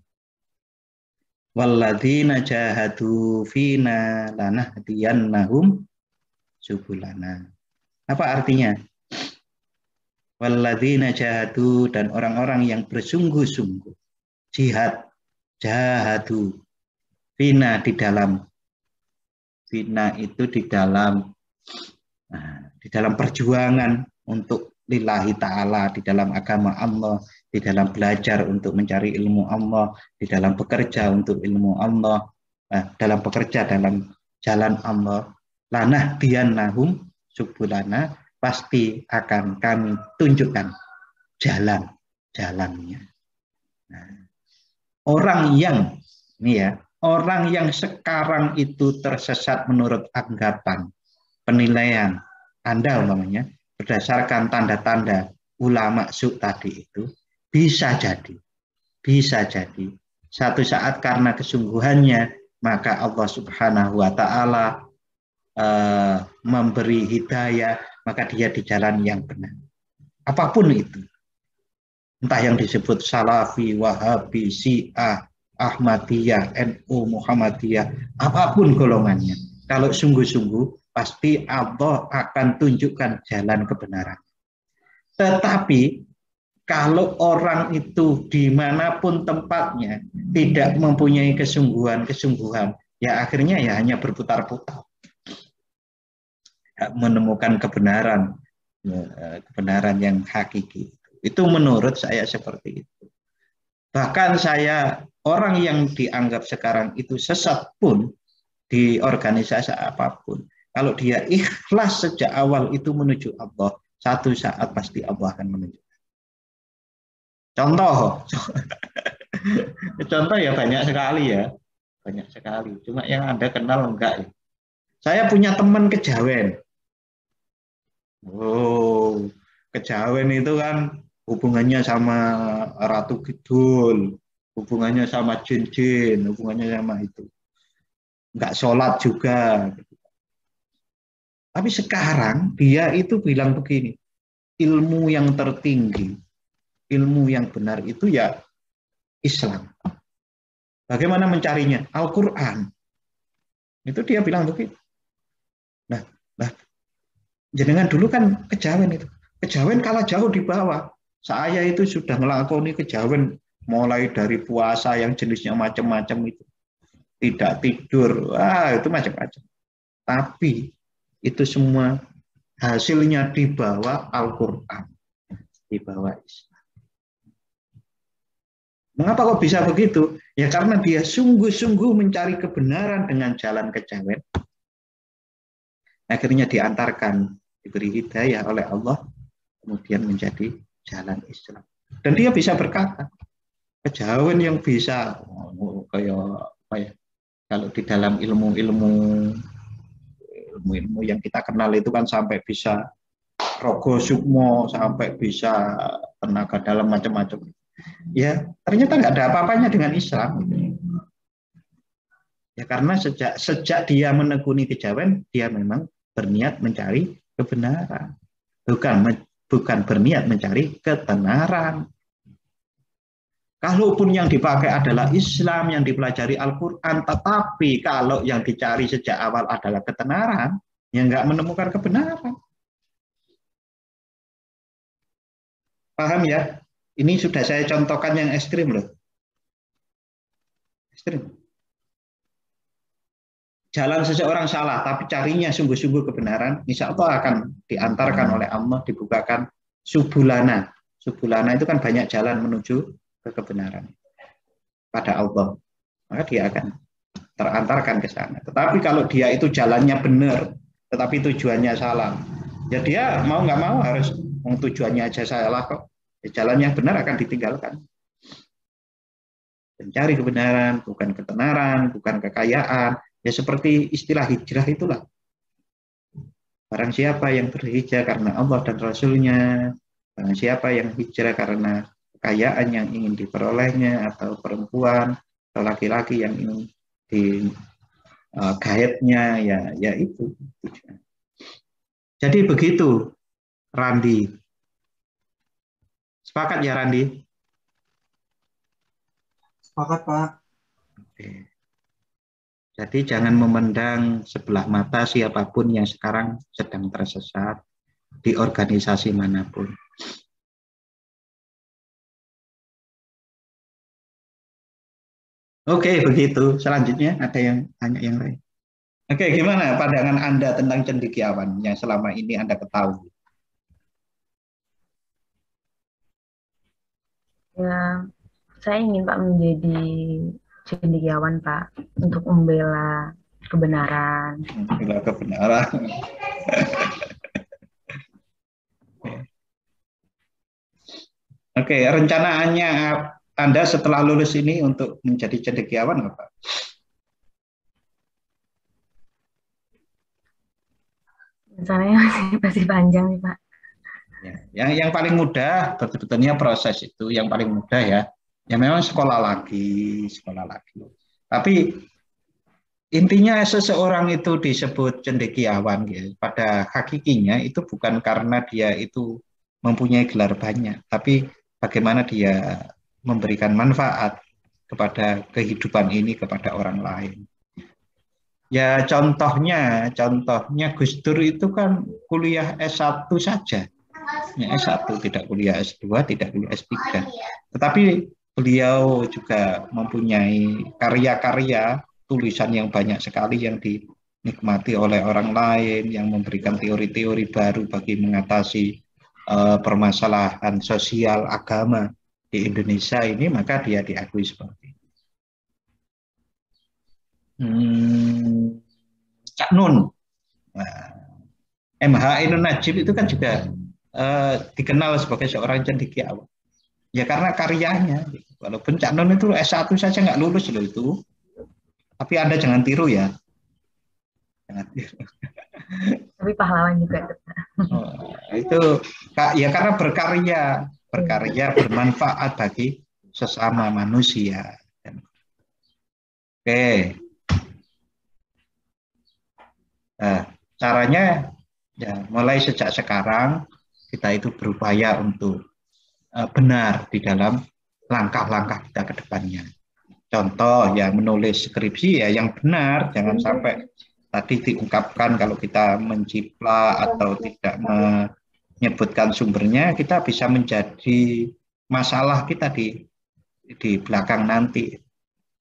walladzina jahadu fina lanahdiyannahum subulana. Apa artinya? Walladzina jahadu, dan orang-orang yang bersungguh-sungguh jihad, jahadu fina, di dalam fina itu di dalam perjuangan untuk lillahi ta'ala, di dalam agama Allah, di dalam belajar untuk mencari ilmu Allah, di dalam bekerja untuk ilmu Allah, dalam bekerja dalam jalan Allah, lanahdiyannahum subulana, pasti akan kami tunjukkan jalannya. Nah, orang yang sekarang itu tersesat menurut anggapan, penilaian Anda umpamanya, berdasarkan tanda-tanda ulama su tadi itu, bisa jadi satu saat karena kesungguhannya maka Allah Subhanahu wa Ta'ala memberi hidayah, maka dia di jalan yang benar. Apapun itu, entah yang disebut Salafi, Wahabi, Syiah, Ahmadiyah, NU, Muhammadiyah, apapun golongannya, kalau sungguh-sungguh pasti Allah akan tunjukkan jalan kebenaran. Tetapi kalau orang itu dimanapun tempatnya tidak mempunyai kesungguhan, ya akhirnya ya hanya berputar-putar, menemukan kebenaran yang hakiki. Itu menurut saya seperti itu. Bahkan orang yang dianggap sekarang itu sesat pun di organisasi apapun, kalau dia ikhlas sejak awal itu menuju Allah, satu saat pasti Allah akan menunjukkan. Contoh ya banyak sekali. Cuma yang Anda kenal enggak ya. Saya punya teman kejawen. Kejawen itu kan hubungannya sama Ratu Kidul, hubungannya sama jin-jin, hubungannya sama itu. Enggak sholat juga. Tapi sekarang dia itu bilang begini, ilmu yang tertinggi, ilmu yang benar itu ya Islam. Bagaimana mencarinya? Al-Quran. Itu dia bilang begitu. Nah, jenengan dulu kan kejawen itu. Kejawen kalah jauh di bawah. Saya itu sudah melakoni kejawen mulai dari puasa yang jenisnya macam-macam itu. Tidak tidur, itu macam-macam. Tapi itu semua hasilnya di bawah Al-Quran, di bawah Islam. Mengapa kok bisa begitu? Ya karena dia sungguh-sungguh mencari kebenaran dengan jalan kejawen. Akhirnya diantarkan, diberi hidayah oleh Allah, kemudian menjadi jalan Islam. Dan dia bisa berkata, kejawen yang bisa, kayak apa ya, kalau di dalam ilmu yang kita kenal itu kan sampai bisa rogo sukmo, sampai bisa tenaga dalam macam-macam. Ya ternyata nggak ada apa-apanya dengan Islam. Ya karena sejak dia menekuni kejawen, dia memang berniat mencari kebenaran, bukan berniat mencari ketenaran. Kalaupun yang dipakai adalah Islam, yang dipelajari Al-Quran, tetapi kalau yang dicari sejak awal adalah ketenaran, ya nggak menemukan kebenaran. Paham ya? Ini sudah saya contohkan yang ekstrim loh. Ekstrim. Jalan seseorang salah, tapi carinya sungguh-sungguh kebenaran, insya Allah akan diantarkan oleh Allah, dibukakan subulana. Subulana itu kan banyak jalan menuju ke kebenaran pada Allah, maka dia akan terantarkan ke sana. Tetapi kalau dia itu jalannya benar, tetapi tujuannya salah, ya dia mau nggak mau harus tujuannya aja salah kok. Ya, jalan yang benar akan ditinggalkan. Mencari kebenaran, bukan ketenaran, bukan kekayaan. Ya seperti istilah hijrah itulah. Barang siapa yang berhijrah karena Allah dan Rasulnya, barang siapa yang hijrah karena kekayaan yang ingin diperolehnya, atau perempuan atau laki-laki yang ingin guide-nya ya itu. Jadi begitu, Randi. Sepakat ya, Randi? Sepakat, Pak. Oke. Jadi jangan memandang sebelah mata siapapun yang sekarang sedang tersesat di organisasi manapun. Oke, begitu. Selanjutnya ada yang tanya yang lain. Oke, gimana pandangan Anda tentang cendekiawan yang selama ini Anda ketahui? Ya, saya ingin Pak menjadi cendekiawan Pak untuk membela kebenaran. Membela kebenaran. Oke, rencanaannya Anda setelah lulus ini untuk menjadi cendekiawan apa? Rencananya masih panjang nih Pak. Ya, yang paling mudah sebetulnya proses itu yang paling mudah ya. Ya memang sekolah lagi. Tapi intinya seseorang itu disebut cendekiawan ya. Pada hakikinya itu bukan karena dia itu mempunyai gelar banyak, tapi bagaimana dia memberikan manfaat kepada kehidupan ini kepada orang lain. Ya contohnya Gus Dur itu kan kuliah S1 saja. Ya, S1 tidak kuliah S2, tidak kuliah S3. Tetapi beliau juga mempunyai karya-karya tulisan yang banyak sekali yang dinikmati oleh orang lain, yang memberikan teori-teori baru bagi mengatasi permasalahan sosial agama di Indonesia ini, maka dia diakui seperti itu. Cak Nun, MH Ainun Najib itu kan juga dikenal sebagai seorang cendekiawan. Ya karena karyanya, walaupun Cak Nun itu S1 saja nggak lulus loh itu. Tapi Anda jangan tiru ya. Jangan tiru. Tapi pahlawan juga. Itu ya karena berkarya bermanfaat bagi sesama manusia. Oke. Nah, caranya ya mulai sejak sekarang kita itu berupaya untuk benar di dalam langkah-langkah kita ke depannya. Contoh ya menulis skripsi ya yang benar, jangan sampai tadi diungkapkan kalau kita menciplak atau tidak menyebutkan sumbernya, kita bisa menjadi masalah kita di belakang nanti.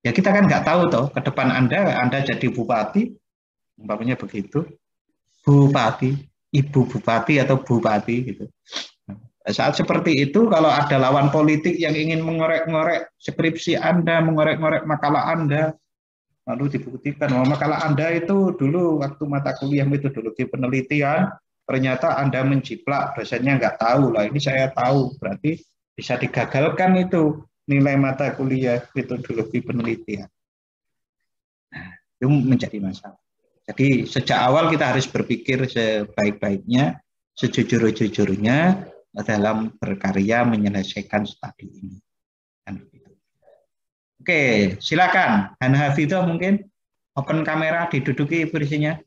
Ya kita kan nggak tahu toh ke depan Anda jadi bupati, umpamanya begitu, bupati, ibu bupati atau bupati gitu. Saat seperti itu kalau ada lawan politik yang ingin mengorek-ngorek skripsi Anda, mengorek-ngorek makalah Anda, lalu dibuktikan bahwa makalah Anda itu dulu waktu mata kuliah metodologi penelitian, ternyata Anda menjiplak, dosennya nggak tahu lah, ini saya tahu, berarti bisa digagalkan itu nilai mata kuliah metodologi penelitian. Nah, itu menjadi masalah. Jadi sejak awal kita harus berpikir sebaik-baiknya, sejujur-jujurnya dalam berkarya menyelesaikan studi ini. Oke, silakan. Han Hafidho mungkin open kamera diduduki posisinya.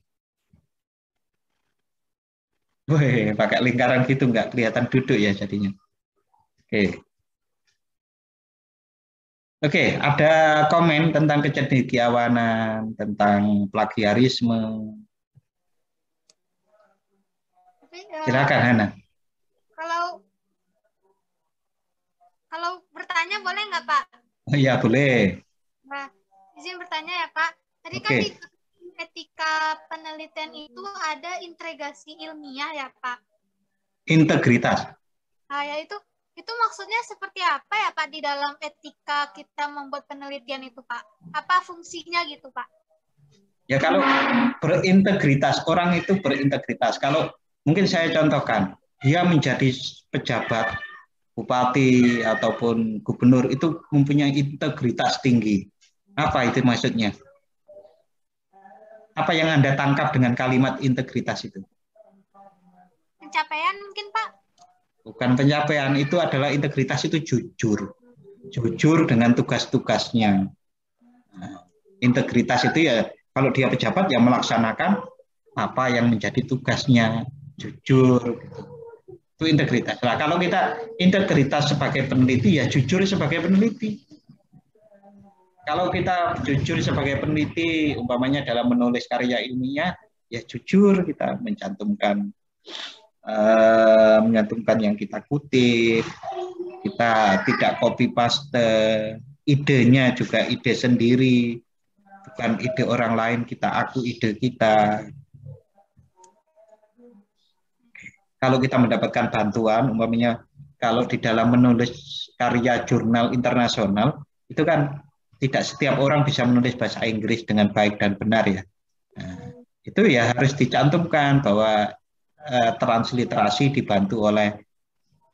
Wih, pakai lingkaran gitu nggak kelihatan duduk ya jadinya. Oke. Oke, ada komen tentang kecendekiawanan, tentang plagiarisme. Silakan Hana. Kalau bertanya boleh nggak Pak? Oh iya boleh. Nah, izin bertanya ya Pak. Tadi kan di etika penelitian itu ada integrasi ilmiah ya Pak? Integritas. Nah ya itu maksudnya seperti apa ya Pak di dalam etika kita membuat penelitian itu Pak? Apa fungsinya gitu Pak? Ya kalau berintegritas, orang itu berintegritas. Kalau mungkin saya contohkan, dia menjadi pejabat, bupati ataupun gubernur itu mempunyai integritas tinggi. Apa itu maksudnya? Apa yang Anda tangkap dengan kalimat integritas itu? Pencapaian mungkin Pak? Bukan pencapaian, itu adalah integritas itu jujur. Jujur dengan tugas-tugasnya. Nah, integritas itu ya Kalau dia pejabat, ya melaksanakan apa yang menjadi tugasnya, jujur. Gitu. Itu integritas. Nah, kalau kita integritas sebagai peneliti, ya jujur sebagai peneliti. Kalau kita jujur sebagai peneliti, umpamanya dalam menulis karya ilmiah, ya jujur kita mencantumkan yang kita kutip, kita tidak copy paste, idenya juga ide sendiri, bukan ide orang lain, kita aku ide kita. Kalau kita mendapatkan bantuan, umpamanya kalau di dalam menulis karya jurnal internasional, itu kan tidak setiap orang bisa menulis bahasa Inggris dengan baik dan benar ya. Nah, itu ya harus dicantumkan bahwa transliterasi dibantu oleh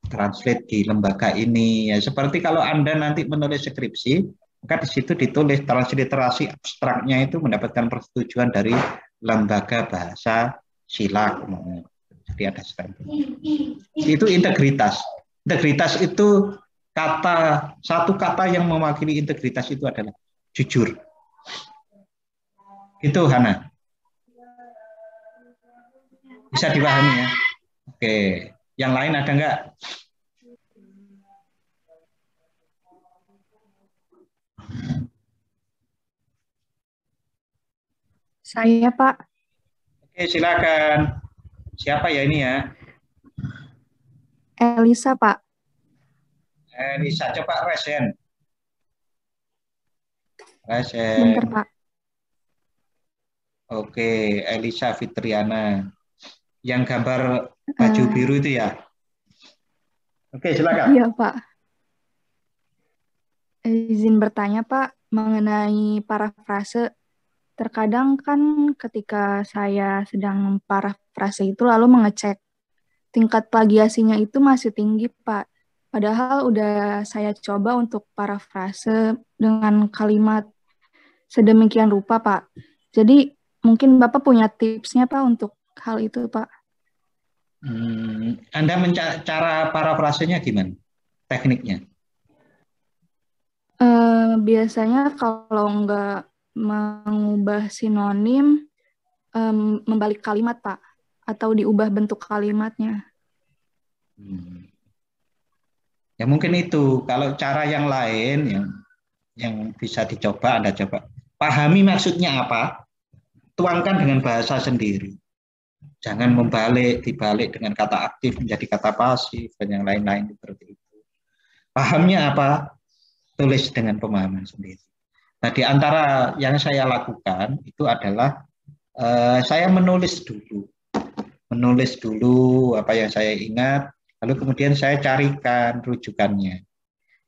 translate di lembaga ini. Ya, seperti kalau Anda nanti menulis skripsi, maka di situ ditulis transliterasi abstraknya itu mendapatkan persetujuan dari lembaga bahasa SILAK. Jadi ada stempel. Itu integritas. Integritas itu satu kata yang mewakili integritas itu adalah jujur. Itu Hana. Bisa dipahami ya? Oke. Yang lain ada enggak? Saya, Pak. Oke, silakan. Siapa ya ini ya? Elisa, Pak. Elisa, coba resen. Bentar, Pak. Oke, Elisa Fitriana. Yang gambar baju biru itu ya? Oke, silakan. Iya, Pak. Izin bertanya, Pak, mengenai parafrase. Terkadang kan ketika saya sedang memparafrase itu lalu mengecek tingkat plagiasinya itu masih tinggi, Pak. Padahal udah saya coba untuk parafrase dengan kalimat sedemikian rupa, Pak. Jadi mungkin Bapak punya tipsnya, Pak, untuk hal itu, Pak. Anda cara parafrasenya gimana? Tekniknya? Biasanya kalau nggak mengubah sinonim, membalik kalimat, Pak. Atau diubah bentuk kalimatnya. Ya mungkin itu. Kalau cara yang lain yang bisa dicoba, Anda coba. Pahami maksudnya apa, tuangkan dengan bahasa sendiri. Jangan dibalik dengan kata aktif menjadi kata pasif, dan yang lain-lain seperti itu. Pahamnya apa, tulis dengan pemahaman sendiri. Nah, di antara yang saya lakukan itu adalah saya menulis dulu apa yang saya ingat, lalu kemudian saya carikan rujukannya.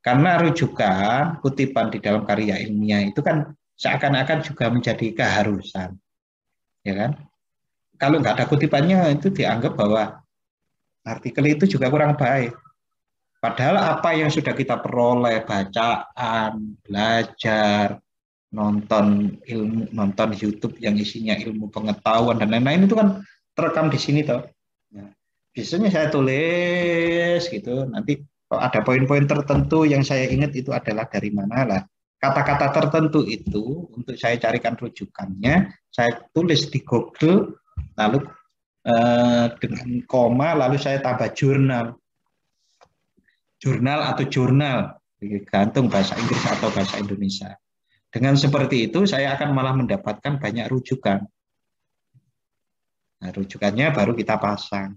Karena rujukan, kutipan di dalam karya ilmiah itu kan seakan-akan juga menjadi keharusan. Ya kan? Kalau nggak ada kutipannya itu dianggap bahwa artikel itu juga kurang baik. Padahal apa yang sudah kita peroleh, bacaan, belajar, nonton YouTube yang isinya ilmu pengetahuan dan lain-lain itu kan terekam di sini toh. Nah, biasanya saya tulis gitu, nanti kalau ada poin-poin tertentu yang saya ingat itu adalah dari mana lah. Kata-kata tertentu itu untuk saya carikan rujukannya, saya tulis di Google, lalu dengan koma, lalu saya tambah jurnal atau jurnal, gantung bahasa Inggris atau bahasa Indonesia. Dengan seperti itu saya akan malah mendapatkan banyak rujukan. Nah, rujukannya baru kita pasang.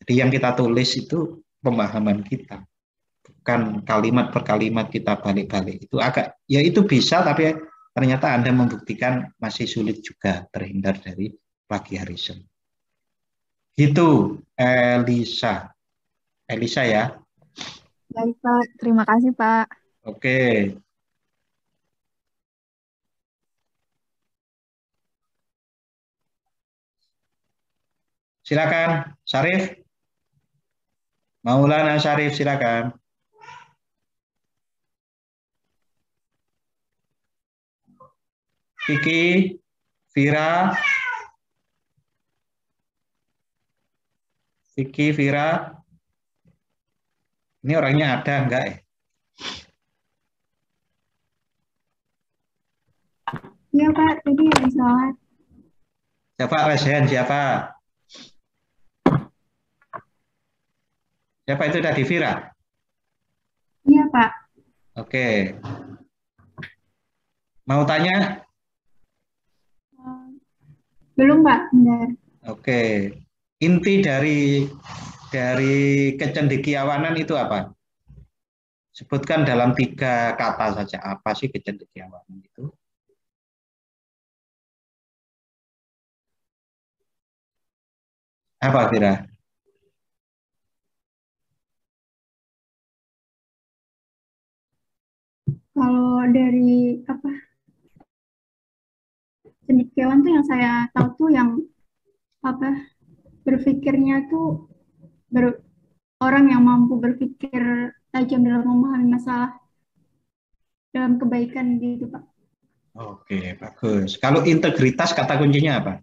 Jadi yang kita tulis itu pemahaman kita, bukan kalimat per kalimat kita balik-balik. Itu agak, ya itu bisa, tapi ternyata Anda membuktikan masih sulit juga terhindar dari plagiarisme. Gitu, Elisa. Elisa ya. Baik, Pak. Terima kasih, Pak. Oke. Silakan, Syarif. Maulana Syarif, silakan. Vicky, Vira. Vicky, Vira. Ini orangnya ada enggak ya? Iya Pak, tadi ada sholat. Siapa Resen? Siapa? Siapa itu tadi Vira? Iya Pak. Oke. Mau tanya? Belum Pak, bentar. Oke. Inti dari kecendekiawanan itu apa? Sebutkan dalam 3 kata saja. Apa sih kecendekiawanan itu? Apa Vira? Kalau dari apa cendekiawan tuh yang saya tahu tuh yang apa berpikirnya tuh orang yang mampu berpikir tajam dalam memahami masalah dalam kebaikan gitu Pak. Oke, bagus. Kalau integritas kata kuncinya apa?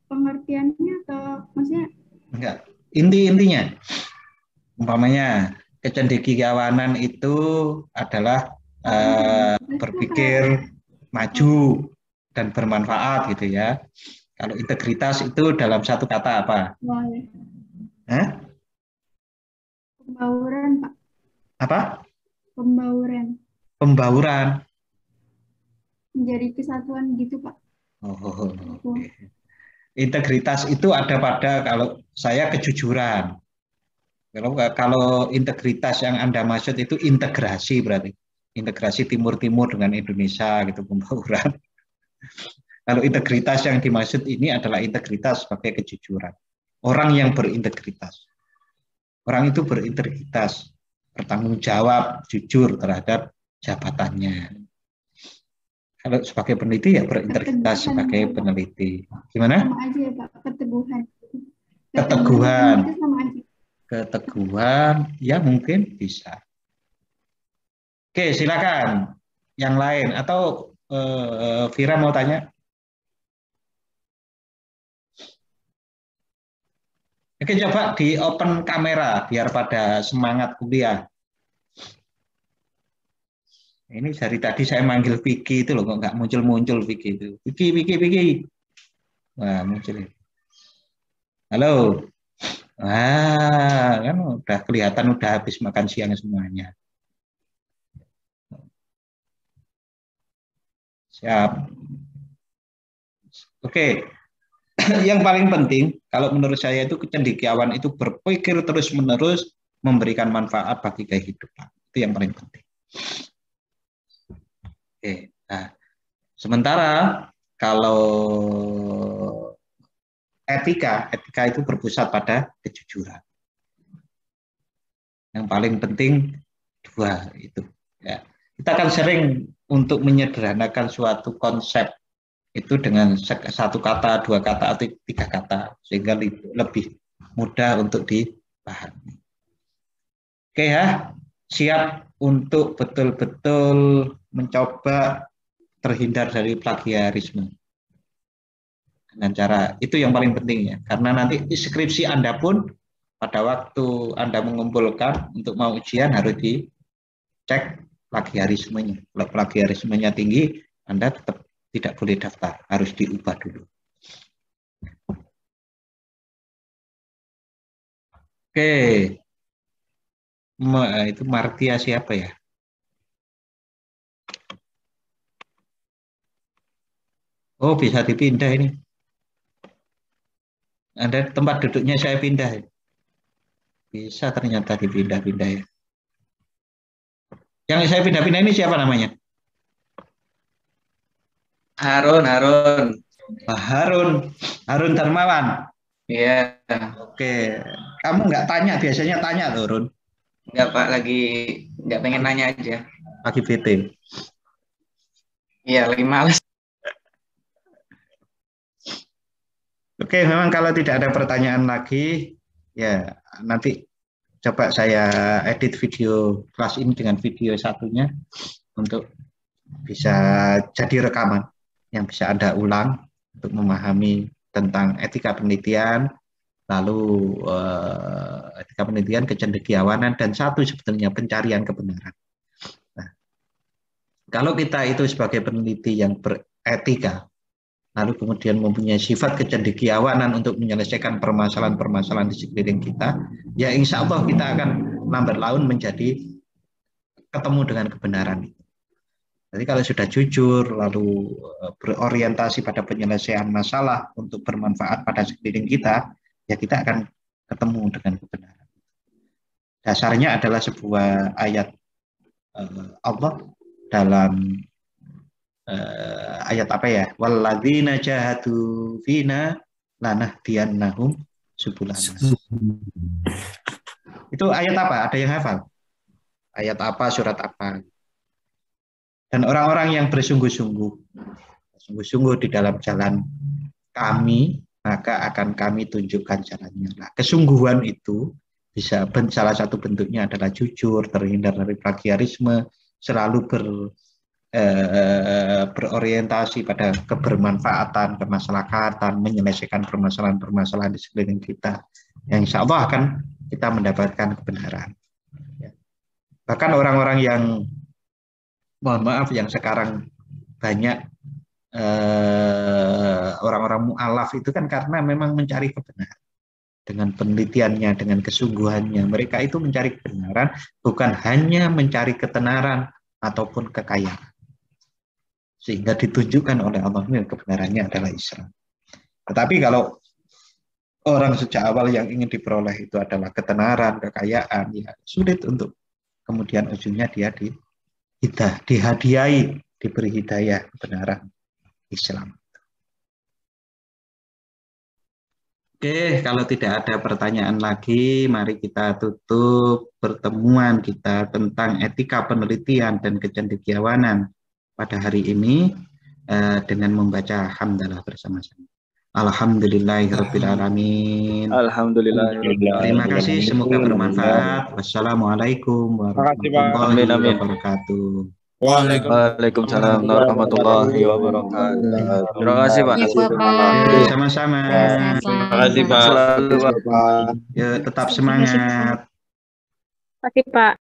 Pengertiannya atau maksudnya? Enggak. Intinya, umpamanya kecendekiawanan itu adalah berpikir maju dan bermanfaat gitu ya. Kalau integritas itu dalam 1 kata apa? Hah? Pembauran Pak. Apa? Pembauran. Pembauran. Menjadi kesatuan gitu Pak. Oh, okay. Integritas itu ada pada kalau saya kejujuran. Kalau integritas yang Anda maksud itu integrasi berarti. Integrasi Timur-Timur dengan Indonesia gitu, pembauran. Kalau integritas yang dimaksud ini adalah integritas sebagai kejujuran. Orang yang berintegritas. Orang itu berintegritas, bertanggung jawab, jujur terhadap jabatannya. Kalau sebagai peneliti ya berintegritas sebagai peneliti. Gimana? Sama aja ya Pak, keteguhan. Keteguhan. Itu sama aja. Keteguhan, ya mungkin bisa. Oke, silakan. Yang lain atau Vira mau tanya? Oke, coba di open kamera biar pada semangat kuliah. Ini dari tadi saya manggil Vicky itu loh, kok nggak muncul-muncul Vicky itu. Vicky. Wah, muncul. Halo. Wah, kan udah kelihatan udah habis makan siang semuanya. Siap. Oke. Yang paling penting, kalau menurut saya itu kecendekiawan itu berpikir terus-menerus memberikan manfaat bagi kehidupan. Itu yang paling penting. Oke. Nah, sementara kalau etika itu berpusat pada kejujuran. Yang paling penting 2 itu. Ya. Kita akan sering untuk menyederhanakan suatu konsep itu dengan 1 kata, 2 kata, atau 3 kata, sehingga lebih mudah untuk dipahami. Oke ya, siap untuk betul-betul mencoba terhindar dari plagiarisme. Dengan cara, itu yang paling penting ya, karena nanti skripsi Anda pun pada waktu Anda mengumpulkan untuk mau ujian harus dicek plagiarismenya. Kalau plagiarismenya tinggi, Anda tetap tidak boleh daftar, harus diubah dulu. Oke, itu Martia siapa ya? Oh, bisa dipindah ini. Anda tempat duduknya saya pindah. Bisa ternyata dipindah-pindah ya. Yang saya pindah-pindah ini siapa namanya? Harun. Harun Darmawan. Iya. Oke. Kamu nggak tanya, biasanya tanya loh, Run. Nggak Pak, lagi nggak pengen nanya aja. Lagi bete. Iya, lagi males. Oke, memang kalau tidak ada pertanyaan lagi, ya nanti coba saya edit video kelas ini dengan video satunya untuk bisa jadi rekaman yang bisa Anda ulang untuk memahami tentang etika penelitian, lalu etika penelitian, kecendekiawanan, dan satu sebetulnya pencarian kebenaran. Nah, kalau kita itu sebagai peneliti yang beretika, lalu kemudian mempunyai sifat kecendekiawanan untuk menyelesaikan permasalahan-permasalahan di sekeliling kita, ya insya Allah kita akan lambat laun menjadi ketemu dengan kebenaran. Jadi kalau sudah jujur, lalu berorientasi pada penyelesaian masalah untuk bermanfaat pada sekeliling kita, ya kita akan ketemu dengan kebenaran. Dasarnya adalah sebuah ayat Allah dalam ayat apa ya? Walladzina jahadu fina lanahdiyannahum subulana. Itu ayat apa? Ada yang hafal? Ayat apa, surat apa? Dan orang-orang yang bersungguh-sungguh di dalam jalan kami, maka akan kami tunjukkan jalannya. Nah, kesungguhan itu bisa, salah satu bentuknya adalah jujur, terhindar dari plagiarisme, selalu berorientasi pada kebermanfaatan, kemasyarakatan, menyelesaikan permasalahan-permasalahan di sekeliling kita, yang insya Allah akan kita mendapatkan kebenaran. Bahkan orang-orang yang, mohon maaf, yang sekarang banyak orang-orang mu'alaf itu kan karena memang mencari kebenaran. Dengan penelitiannya, dengan kesungguhannya, mereka itu mencari kebenaran, bukan hanya mencari ketenaran ataupun kekayaan. Sehingga ditunjukkan oleh Allah kebenarannya adalah Islam. Tetapi kalau orang sejak awal yang ingin diperoleh itu adalah ketenaran, kekayaan, ya sulit untuk kemudian ujungnya dia dihadiahi, diberi hidayah kebenaran Islam. Oke, kalau tidak ada pertanyaan lagi, mari kita tutup pertemuan kita tentang etika penelitian dan kecendekiawanan pada hari ini dengan membaca hamdalah bersama-sama. Alhamdulillahirrabbilalamin. Alhamdulillah. Terima kasih, semoga bermanfaat. Wassalamualaikum warahmatullahi wabarakatuh. Waalaikumsalam warahmatullahi wabarakatuh. Terima kasih Pak. Sama-sama. Terima kasih Pak. Ya, tetap semangat. Terima kasih Pak.